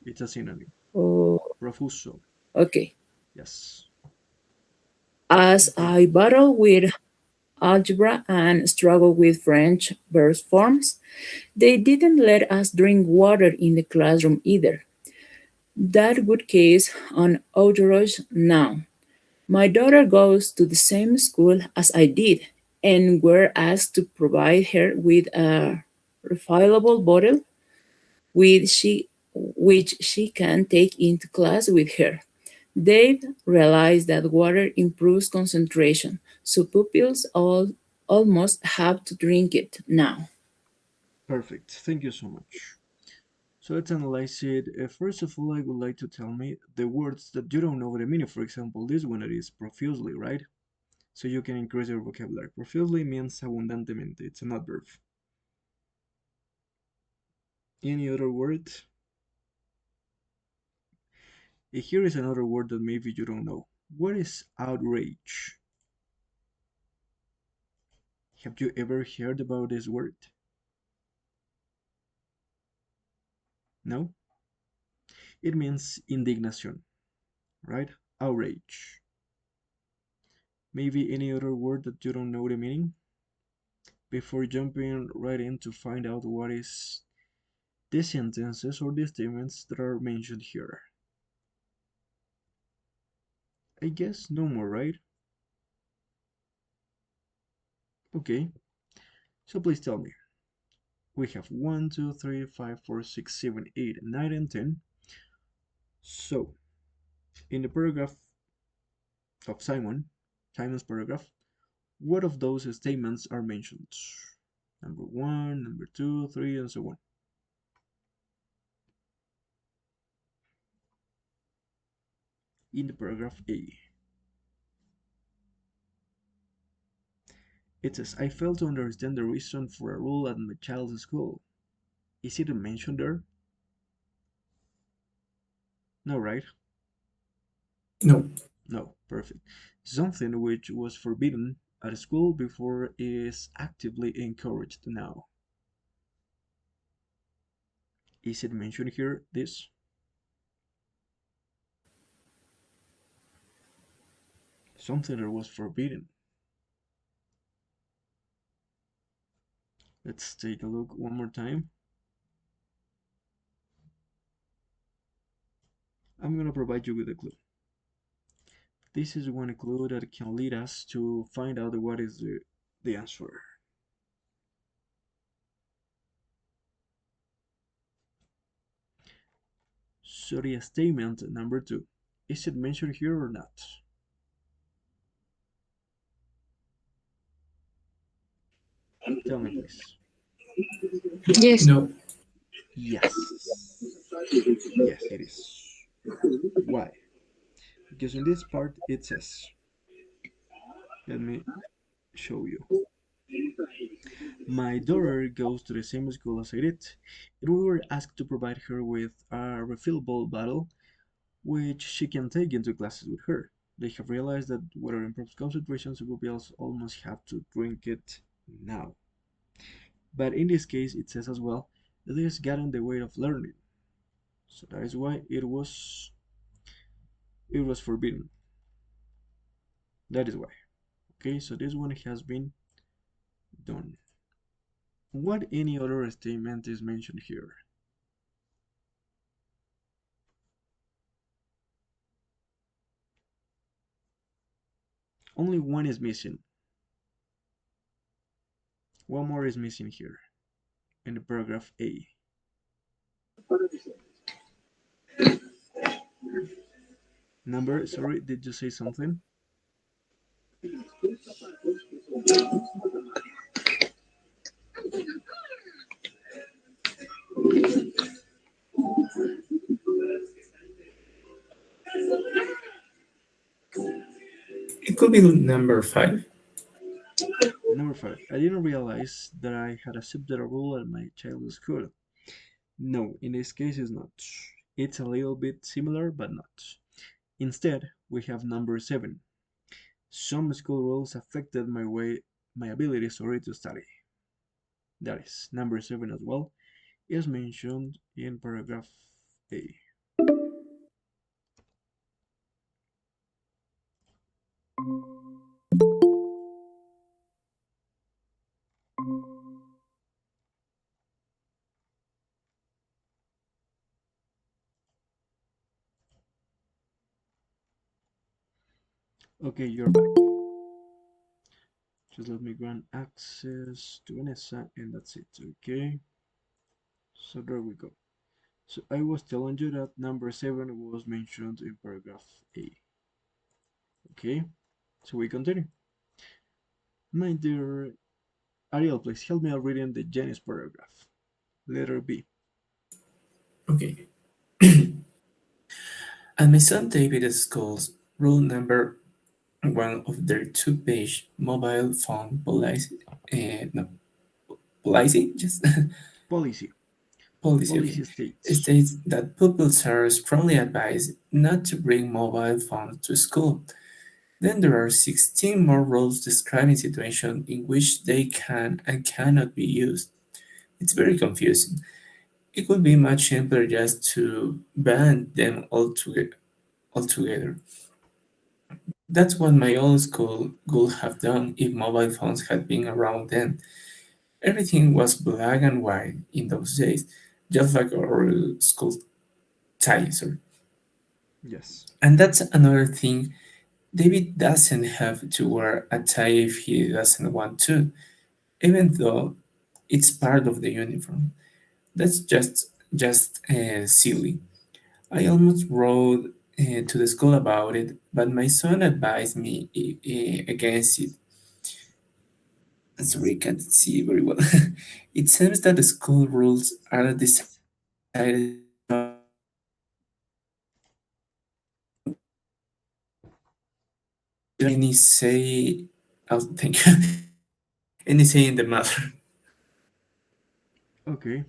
It's a synonym. Oh, Profuso. okay. Yes. As Okay. I battle with algebra and struggle with French verse forms, they didn't let us drink water in the classroom either. That good case on outrage now. My daughter goes to the same school as I did, and we're asked to provide her with a refillable bottle which she can take into class with her. They've realized that water improves concentration, so pupils almost have to drink it now. Perfect. Thank you so much. So let's analyze it. First of all, I would like to tell me the words that you don't know the meaning. For example, this one is profusely, right? So you can increase your vocabulary. Profusely means abundantemente. It's an adverb. Any other word? Here is another word that maybe you don't know. What is outrage? Have you ever heard about this word? No? It means indignation, right? Outrage. Maybe any other word that you don't know the meaning? Before jumping right in to find out what is the sentences or the statements that are mentioned here. I guess no more, right? Okay, so please tell me. We have 1, 2, 3, 5, 4, 6, 7, 8, 9, and 10. So, in the paragraph of Simon's paragraph, what of those statements are mentioned? Number 1, number 2, 3, and so on. In the paragraph A, it says, I fail to understand the reason for a rule at my child's school. Is it mentioned there? No, right? No. No, perfect. Something which was forbidden at school before is actively encouraged now. Is it mentioned here, this? Something that was forbidden. Let's take a look one more time. I'm gonna provide you with a clue. This is one clue that can lead us to find out what is the answer. So the statement number 2, is it mentioned here or not? Tell me please. Yes. No. Yes. Yes, it is. Why? Because in this part it says, let me show you. My daughter goes to the same school as I did, and we were asked to provide her with a refillable bottle which she can take into classes with her. They have realized that water improves concentration, so pupils almost have to drink it now. But in this case, it says as well that it has gotten the way of learning. So that is why it was forbidden. That is why. Okay, so this one has been done. What any other statement is mentioned here? Only one is missing. One more is missing here in the paragraph A. Number, sorry, did you say something? It could be number 5. Number 5. I didn't realize that I had accepted a role at my childhood school. No, in this case it's not. It's a little bit similar, but not. Instead, we have number 7. Some school rules affected my ability, to study. That is number 7 as well, is mentioned in paragraph A. Okay, you're back. Just let me grant access to Vanessa, and that's it. Okay, so there we go. So I was telling you that number 7 was mentioned in paragraph A. Okay, so we continue. My dear Ariel, please help me out reading the Janice paragraph. Letter B. Okay. At my son David's schools, rule number one of their two-page mobile phone policy, no, policy, just Policy. policy, okay, Policy states. states that pupils are strongly advised not to bring mobile phones to school. Then there are 16 more rules describing situations in which they can and cannot be used. It's very confusing. It would be much simpler just to ban them altogether. That's what my old school would have done if mobile phones had been around then. Everything was black and white in those days, just like our school tie. Sorry. Yes. And that's another thing. David doesn't have to wear a tie if he doesn't want to, even though it's part of the uniform. That's just silly. I almost wrote to the school about it, but my son advised me against it. Sorry, I can't see very well. It seems that the school rules are decided any say. Oh, thank you. Any say in the matter. Okay.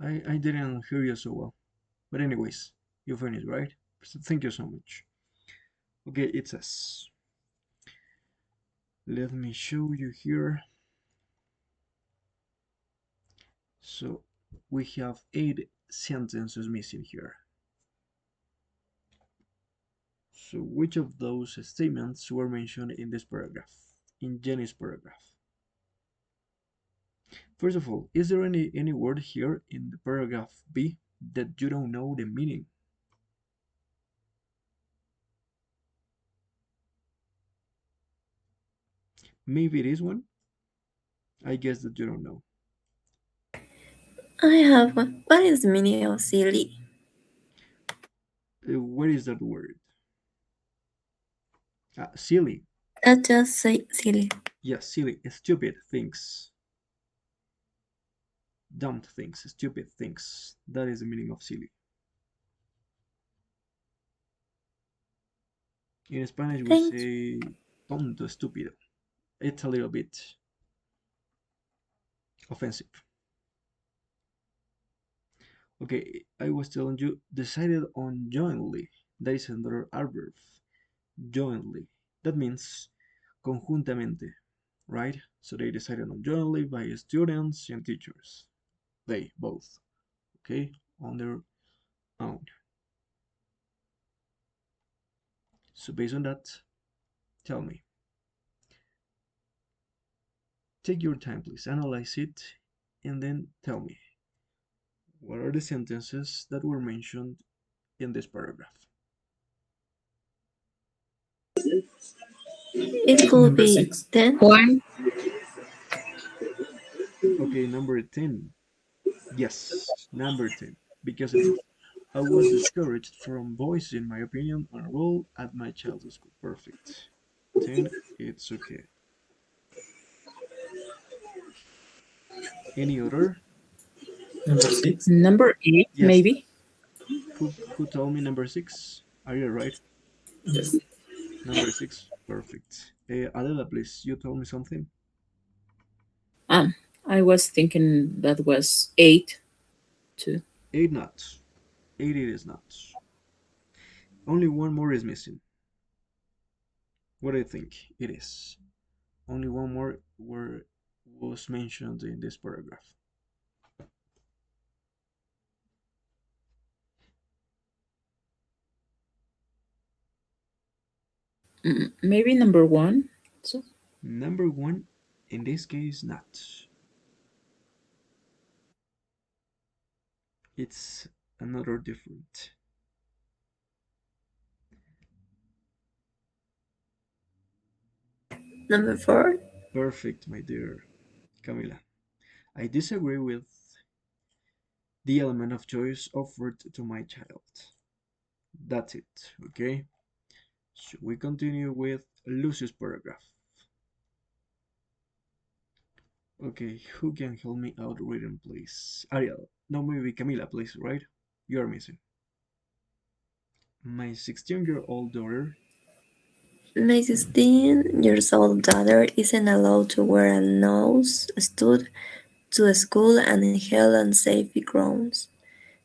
I didn't hear you so well. But anyways, you finished, right? So thank you so much. Okay, it says, let me show you here. So we have 8 sentences missing here. So which of those statements were mentioned in this paragraph? In Jenny's paragraph. First of all, is there any word here in the paragraph B that you don't know the meaning? Maybe it is one. I guess that you don't know. I have one. What is the meaning of silly? What is that word? Silly. I just say silly. Yes, silly. Stupid things. Dumb things. Stupid things. That is the meaning of silly. In Spanish, we Thank you. say tonto, estúpido. It's a little bit offensive. Okay, I was telling you, decided on jointly. That is another adverb. Jointly. That means conjuntamente, right? So they decided on jointly by students and teachers. They both, okay, on their own. So based on that, tell me. Take your time, please. Analyze it and then tell me. What are the sentences that were mentioned in this paragraph? It could Number be six. 10. Juan, Okay, number 10. Yes, number 10. Because I was discouraged from voicing my opinion on a role at my child's school. Perfect. 10, it's okay. Any other? Number six. Number 8, Yes. maybe. Who told me number 6? Are you right? Yes. Number 6. Perfect. Adela, please, you told me something? I was thinking that was 8 too. 8 not. 8 it is not. Only one more is missing. What do you think it is? Only one more word was mentioned in this paragraph. Maybe number 1. So Number 1, in this case, not. It's another different. Number 4. Perfect, my dear Camila. I disagree with the element of choice offered to my child. That's it, okay? Should we continue with Lucy's paragraph? Okay, who can help me out reading, please? Ariel. No, maybe Camila, please, right? You are missing. My 16-year-old daughter. My 16 years old daughter isn't allowed to wear a nose stud to school and held on safe grounds.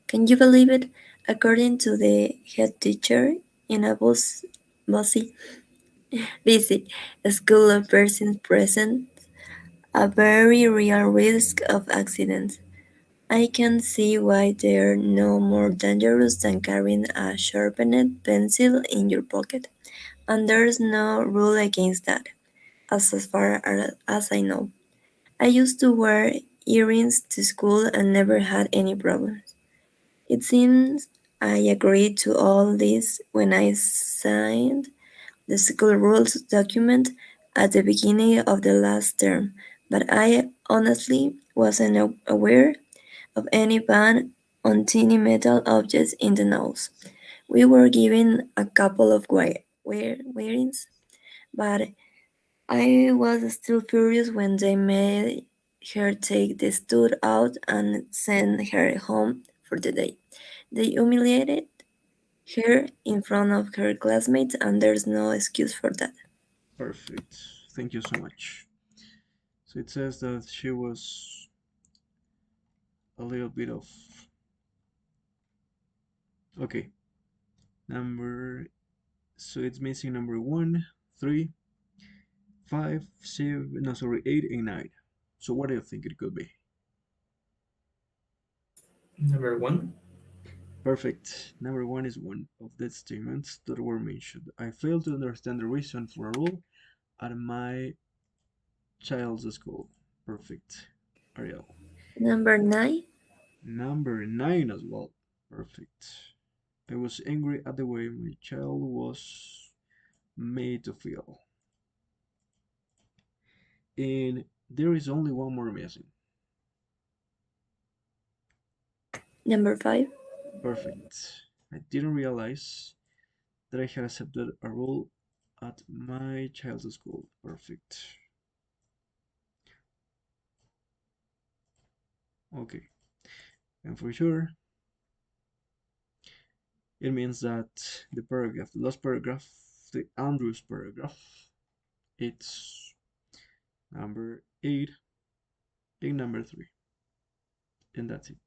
Can you believe it? According to the head teacher, in a busy, busy school person present a very real risk of accidents. I can see why they're no more dangerous than carrying a sharpened pencil in your pocket. And there's no rule against that, as far as I know. I used to wear earrings to school and never had any problems. It seems I agreed to all this when I signed the school rules document at the beginning of the last term, but I honestly wasn't aware of any ban on tiny metal objects in the nose. We were given a couple of wearings, but I was still furious when they made her take the stud out and send her home for the day. They humiliated her in front of her classmates, and there's no excuse for that. Perfect. Thank you so much. So it says that she was a little bit of. Okay. Number. So it's missing number 1, 3, 5, 7. No, sorry, 8 and 9. So what do you think it could be? Number one. Perfect. Number 1 is one of the statements that were mentioned. I fail to understand the reason for a rule at my child's school. Perfect. Ariel. Number 9. Number 9 as well. Perfect. I was angry at the way my child was made to feel. And there is only one more missing. Number 5. Perfect. I didn't realize that I had accepted a role at my child's school. Perfect. Okay. And for sure, it means that the last paragraph, the Andrews paragraph, it's number 8 and number 3. And that's it.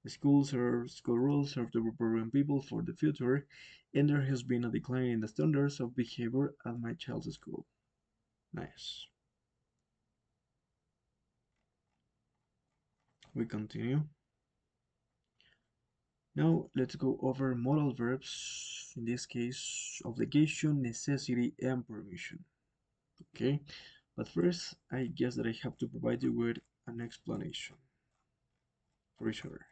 School rules serve to prepare people for the future, and there has been a decline in the standards of behavior at my child's school. Nice. We continue. Now let's go over modal verbs, in this case, obligation, necessity, and permission. Okay, but first, I guess that I have to provide you with an explanation for sure.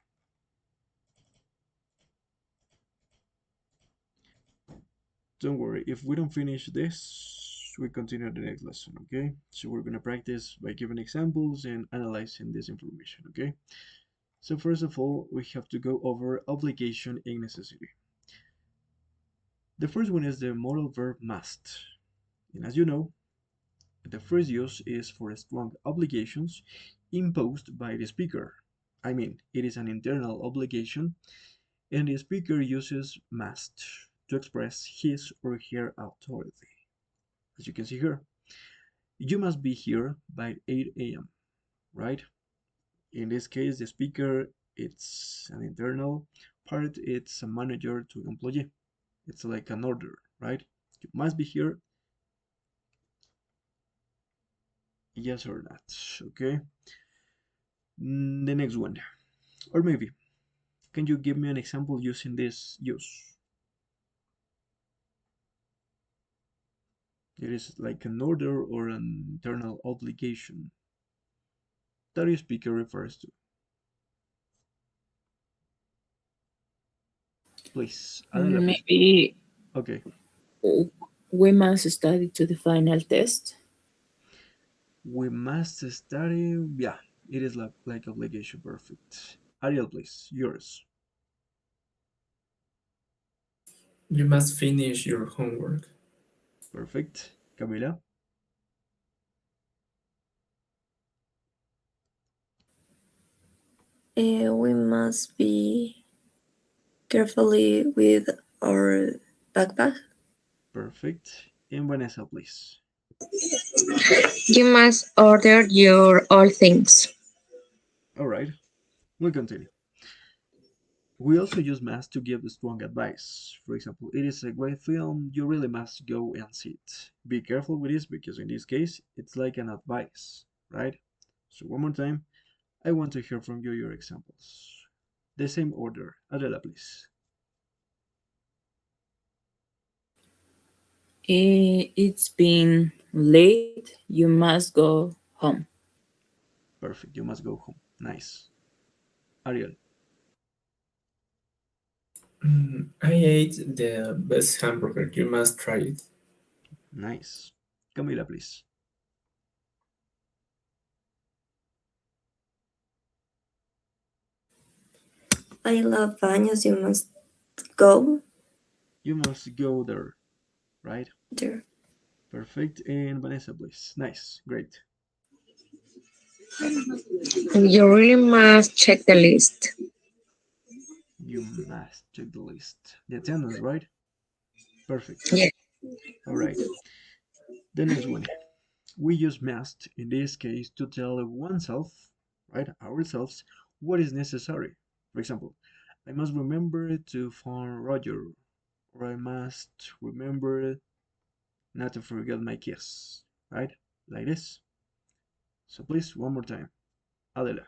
Don't worry, if we don't finish this, we continue the next lesson, okay? So we're gonna practice by giving examples and analyzing this information, okay? So first of all, we have to go over obligation and necessity. The first one is the modal verb must. And as you know, the first use is for strong obligations imposed by the speaker. I mean, it is an internal obligation, and the speaker uses must to express his or her authority. As you can see here, you must be here by 8 a.m., right? In this case, the speaker, it's an internal part, it's a manager to employee. It's like an order, right? You must be here, yes or not, okay? The next one, or maybe, can you give me an example using this use? It is like an order or an internal obligation that the speaker refers to. Please, Adela, please. Maybe Okay, we must study to the final test. we must study. Yeah, it is like obligation. Perfect. Ariel, please, yours. You must finish your homework. Perfect. Camila. We must be. carefully with our backpack. Perfect. And Vanessa, please. You must order your all things. All right, we'll continue. We also use must to give strong advice. For example, it is a great film, you really must go and see it. Be careful with this because in this case, it's like an advice, right? So one more time, I want to hear from you your examples. The same order. Adela, please. It's been late. You must go home. Perfect, you must go home. Nice. Ariel, I ate the best hamburger. You must try it. nice. Camila, please. I love baños. You must go You must go there, right? there. Perfect. And Vanessa, please. Nice, great. You really must check the list. You must check the list. The attendance, right? Perfect. Yeah. All right. The next one. We use must in this case to tell oneself, right, ourselves, what is necessary. For example, I must remember to phone Roger, or I must remember not to forget my keys, right? Like this. So please, one more time. Adela.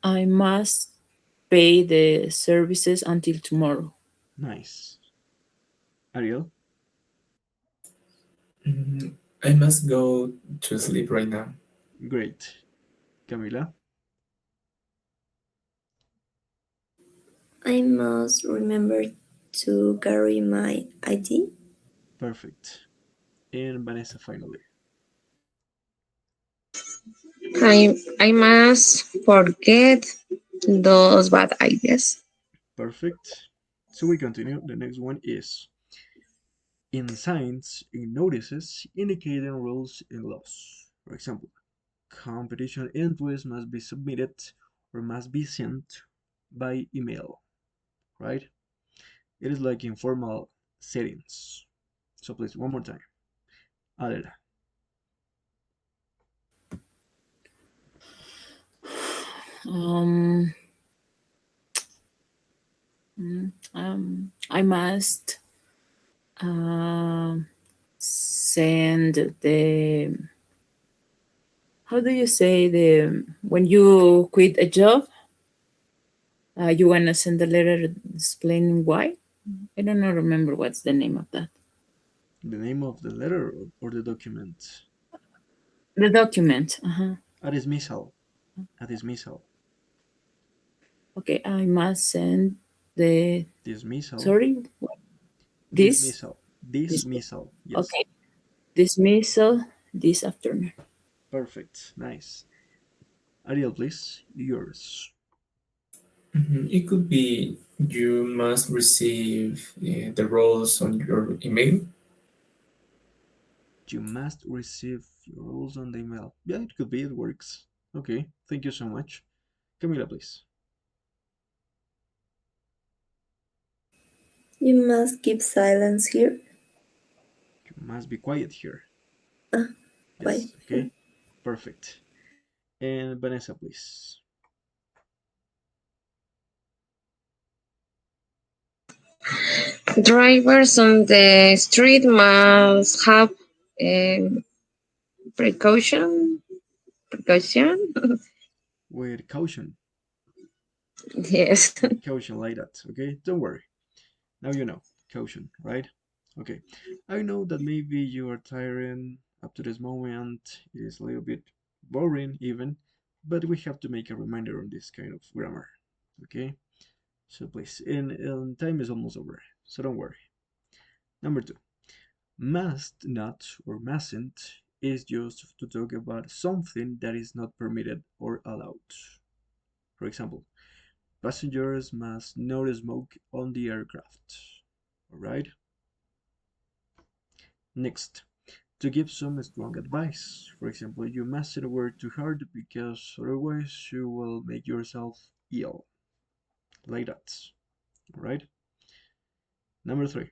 I must pay the services until tomorrow. Nice. Ariel. Mm, I must go to sleep right now. Great. Camila. I must remember to carry my ID. Perfect. And Vanessa finally. I must forget those bad ideas. Perfect. So we continue. The next one is in signs, in notices, indicating rules and laws. For example, competition entries must be submitted or must be sent by email, right? It is like informal settings. So please, one more time. Adela. Um, I must send the, how do you say, the when you quit a job, you want to send a letter explaining why. I don't know, remember what's the name of that. The name of the letter or the document? The document. Uh-huh. A dismissal. A dismissal. Okay, I must send the, Dismissal. sorry, this Dismissal. this Dismissal. Yes. okay, dismissal this afternoon. Perfect. Nice. Ariel, please. Yours. It could be you must receive the roles on your email. You must receive your rules on the email. Yeah, it could be. It works. Okay. Thank you so much. Camila, please. You must keep silence here. You must be quiet here. Ah, quiet Yes. here. Okay. Perfect. And Vanessa, please. Drivers on the street must have um, precaution. Precaution. With caution. Yes. With caution like that. Okay. Don't worry. Now you know. Caution, right? Okay. I know that maybe you are tiring up to this moment. It is a little bit boring even, but we have to make a reminder on this kind of grammar. Okay. So please, and time is almost over, so don't worry. Number two, must not or mustn't is used to talk about something that is not permitted or allowed. For example, passengers must not smoke on the aircraft. Alright? Next, to give some strong advice. For example, you mustn't work too hard because otherwise you will make yourself ill. like that. All right. Number 3.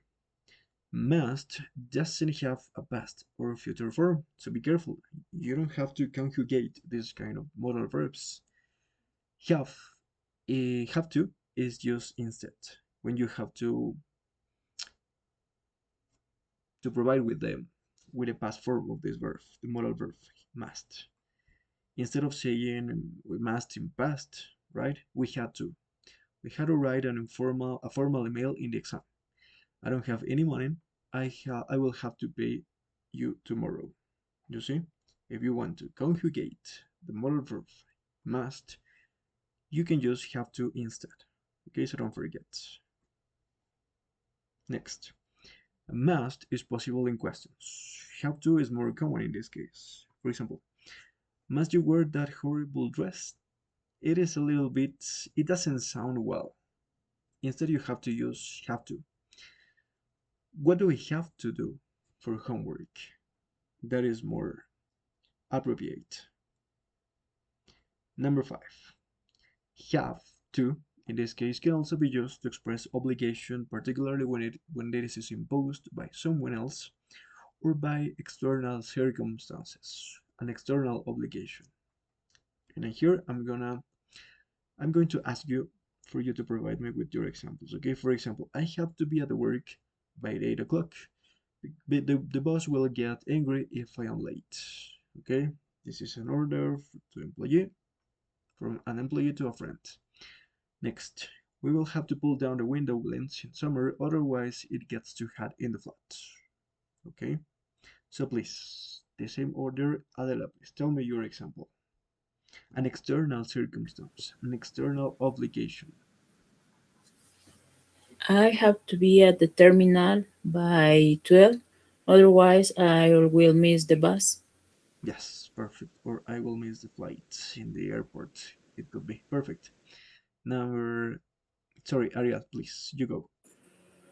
Must doesn't have a past or future form, so be careful. You don't have to conjugate this kind of modal verbs. Have, have to is used instead when you have to provide with them with a past form of this verb, the modal verb must. Instead of saying we must in past, right? We had to. We had to write a formal email in the exam. I don't have any money. I will have to pay you tomorrow. You see? If you want to conjugate the modal verb must, you can just have to instead. Okay, so don't forget. Next. Must is possible in questions. Have to is more common in this case. For example, must you wear that horrible dress? It is a little bit, it doesn't sound well. Instead, you have to use have to. What do we have to do for homework? That is more appropriate. Number 5. Have to, in this case, can also be used to express obligation, particularly when it is imposed by someone else or by external circumstances, an external obligation. And here I'm going to ask you for you to provide me with your examples. Okay, for example, I have to be at work by 8 o'clock. The boss will get angry if I am late. Okay, this is an order to employee from an employee to a friend. Next, we will have to pull down the window blinds in summer, otherwise it gets too hot in the flat. Okay, so please, the same order. Adela, please tell me your example. An external circumstance, an external obligation. I have to be at the terminal by 12, otherwise I will miss the bus. Yes, perfect. Or I will miss the flight in the airport. It could be perfect. Number, sorry, Ariel, please, you go.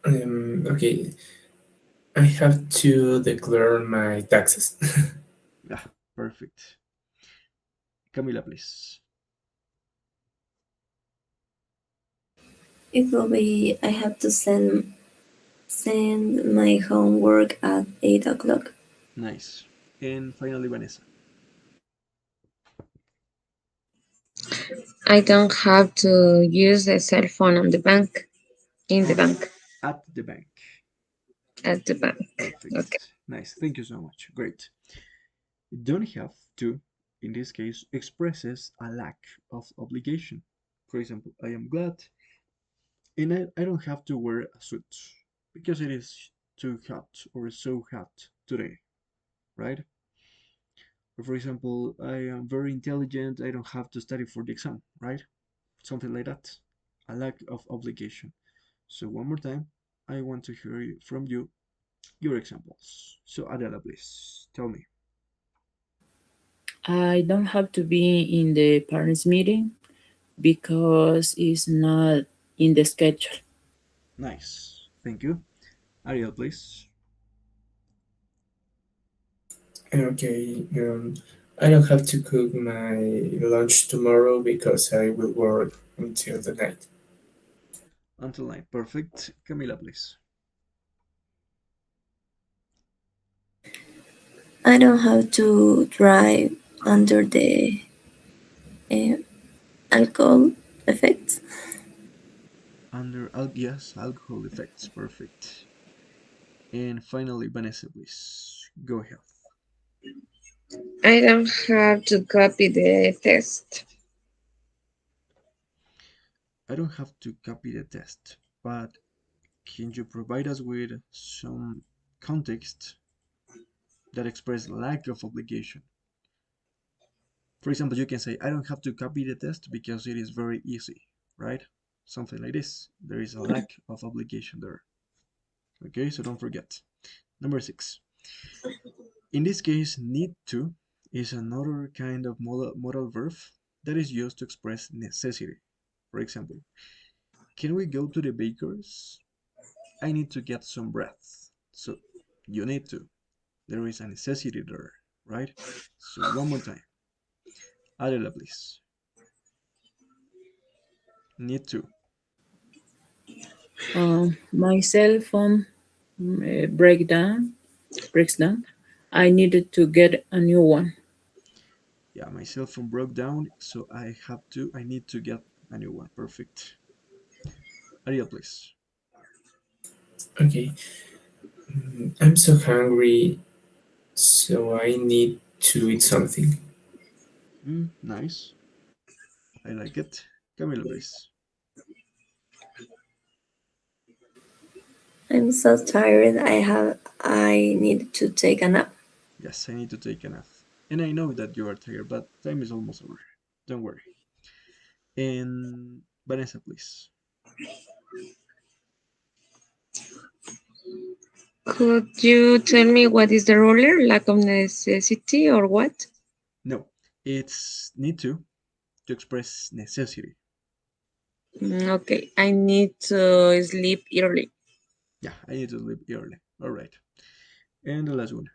Okay, I have to declare my taxes. Yeah, perfect. Camila, please. It will be I have to send my homework at 8 o'clock. Nice. And finally, Vanessa. I don't have to use the cell phone on the bank, in the bank, At the bank. at the bank. Okay. Perfect. Nice. Thank you so much. Great. Don't have to, in this case, expresses a lack of obligation. For example, I am glad and I don't have to wear a suit because it is too hot or so hot today, right? Or for example, I am very intelligent, I don't have to study for the exam, right? Something like that. A lack of obligation. So one more time, I want to hear from you your examples. So Adela, please tell me. I don't have to be in the parents' meeting because it's not in the schedule. Nice. Thank you. Ariel, please. Okay, I don't have to cook my lunch tomorrow because I will work until the night. Until nine. Perfect. Camila, please. I don't have to drive under the uh, alcohol effects. Under yes, alcohol effects. Perfect. And finally, Vanessa, please. Go ahead. I don't have to copy the test. I don't have to copy the test, but can you provide us with some context that express lack of obligation? For example, you can say, I don't have to copy the test because it is very easy, right? Something like this. There is a lack of obligation there. Okay, so don't forget. Number 6. In this case, need to is another kind of modal verb that is used to express necessity. For example, can we go to the baker's? I need to get some bread. So you need to. There is a necessity there, right? So one more time. Adela, please. Need to. My cell phone breaks down. I needed to get a new one. Yeah, my cell phone broke down, so I need to get a new one. Perfect. Ariel, please. Okay. I'm so hungry, so I need to eat something. Nice. I like it. Camila, please. I'm so tired. I need to take a nap. Yes, I need to take a nap. And I know that you are tired, but time is almost over. Don't worry. And Vanessa, please. Could you tell me what is the ruler? Lack of necessity or what? No, it's need to express necessity. Okay, I need to sleep early. Yeah, I need to sleep early. All right. And the last one.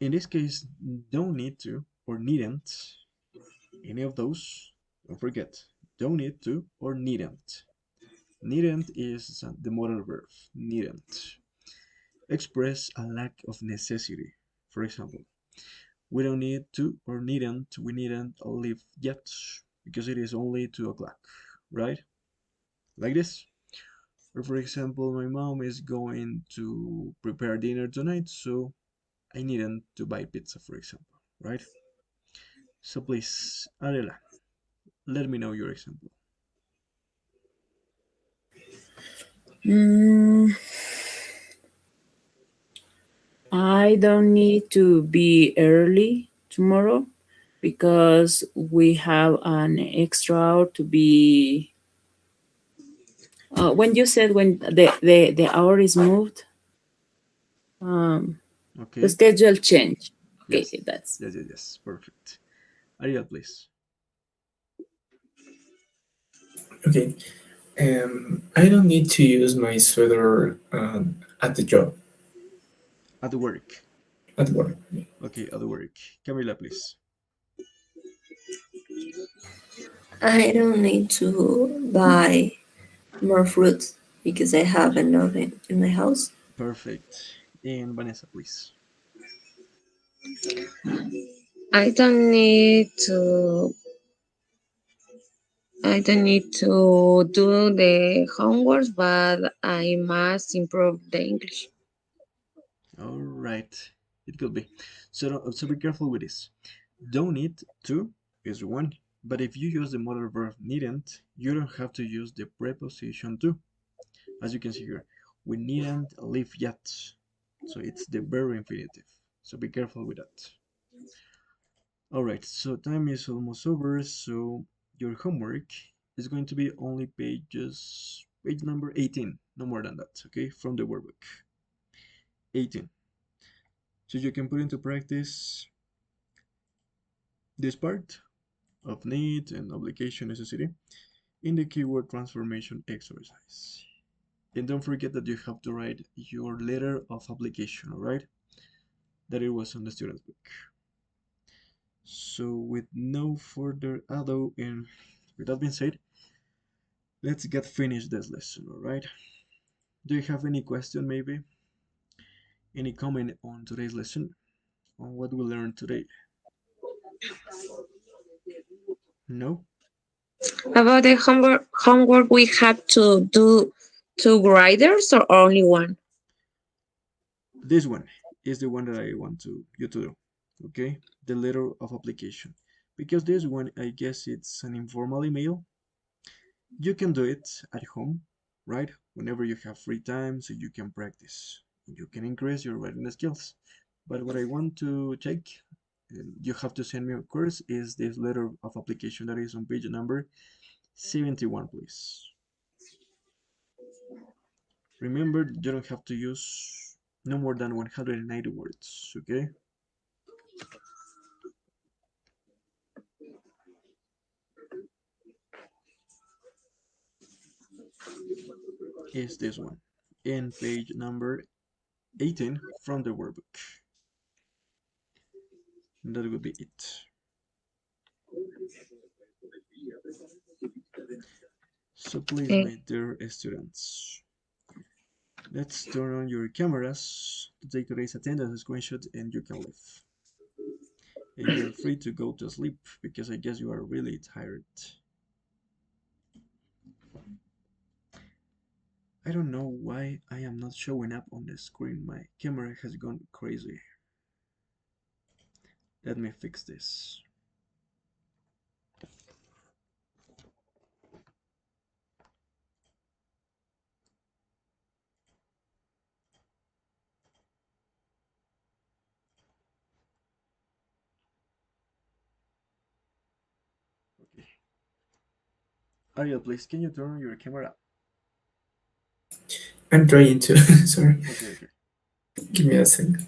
In this case, don't need to or needn't. Any of those. Don't forget. Don't need to or needn't. Needn't is the modal verb. Needn't. Express a lack of necessity. For example, we don't need to or needn't. We needn't leave yet because it is only 2 o'clock, right? Like this. Or for example, my mom is going to prepare dinner tonight, so I needn't to buy pizza, for example, right? So please, Adela, let me know your example. Mm, I don't need to be early tomorrow because we have an extra hour to be. When you said when the hour is moved, um, the Okay? schedule change. Okay, Yes, that's. yes, perfect. Ariel, please. Okay. I don't need to use my sweater at the job, At work. at work. Okay, at work. Camila, please. I don't need to buy more fruits because I have enough in my house. Perfect. And Vanessa, please. I don't need to I don't need to do the homework, but I must improve the English. All right. It could be. So be careful with this. Don't need to is one, but if you use the modal verb needn't, you don't have to use the preposition to. As you can see here, we needn't leave yet. So it's the very infinitive. So be careful with that. Alright, so time is almost over, so your homework is going to be only page number 18, no more than that, okay, from the workbook. 18. So you can put into practice this part of need and obligation necessity in the keyword transformation exercise. And don't forget that you have to write your letter of application, alright? That it was on the student's book. So with no further ado and with that being said, let's get finished this lesson, alright? Do you have any question maybe? Any comment on today's lesson? On what we learned today? No? About the homework we have to do two graders or only one? This one is the one that I want you to do, okay? The letter of application. Because this one, I guess it's an informal email. You can do it at home, right? Whenever you have free time, so you can practice. You can increase your writing skills. But what I want to check, and you have to send me, of course, is this letter of application that is on page number 71, please. Remember, you don't have to use no more than 190 words, okay? Is this one in page number 18 from the workbook. And that would be it. So please, Okay. my dear students, let's turn on your cameras to take today's attendance screenshot and you can leave. And you're free to go to sleep because I guess you are really tired. I don't know why I am not showing up on the screen. My camera has gone crazy. Let me fix this. Okay. Ariel, please, can you turn on your camera? I'm trying to. Sorry. Okay. Give me a second.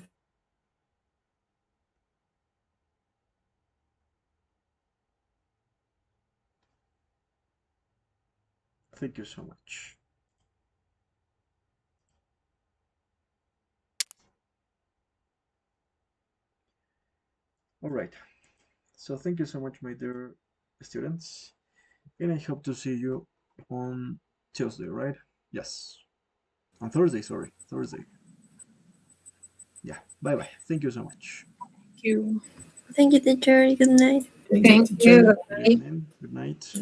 Thank you so much. All right. So thank you so much, my dear students. And I hope to see you on Tuesday, right? Yes. On Thursday, sorry. Thursday. Yeah. Bye bye. Thank you so much. Thank you. Thank you, teacher. Good night. Thank you, Thank teacher. you. Good evening. Good night.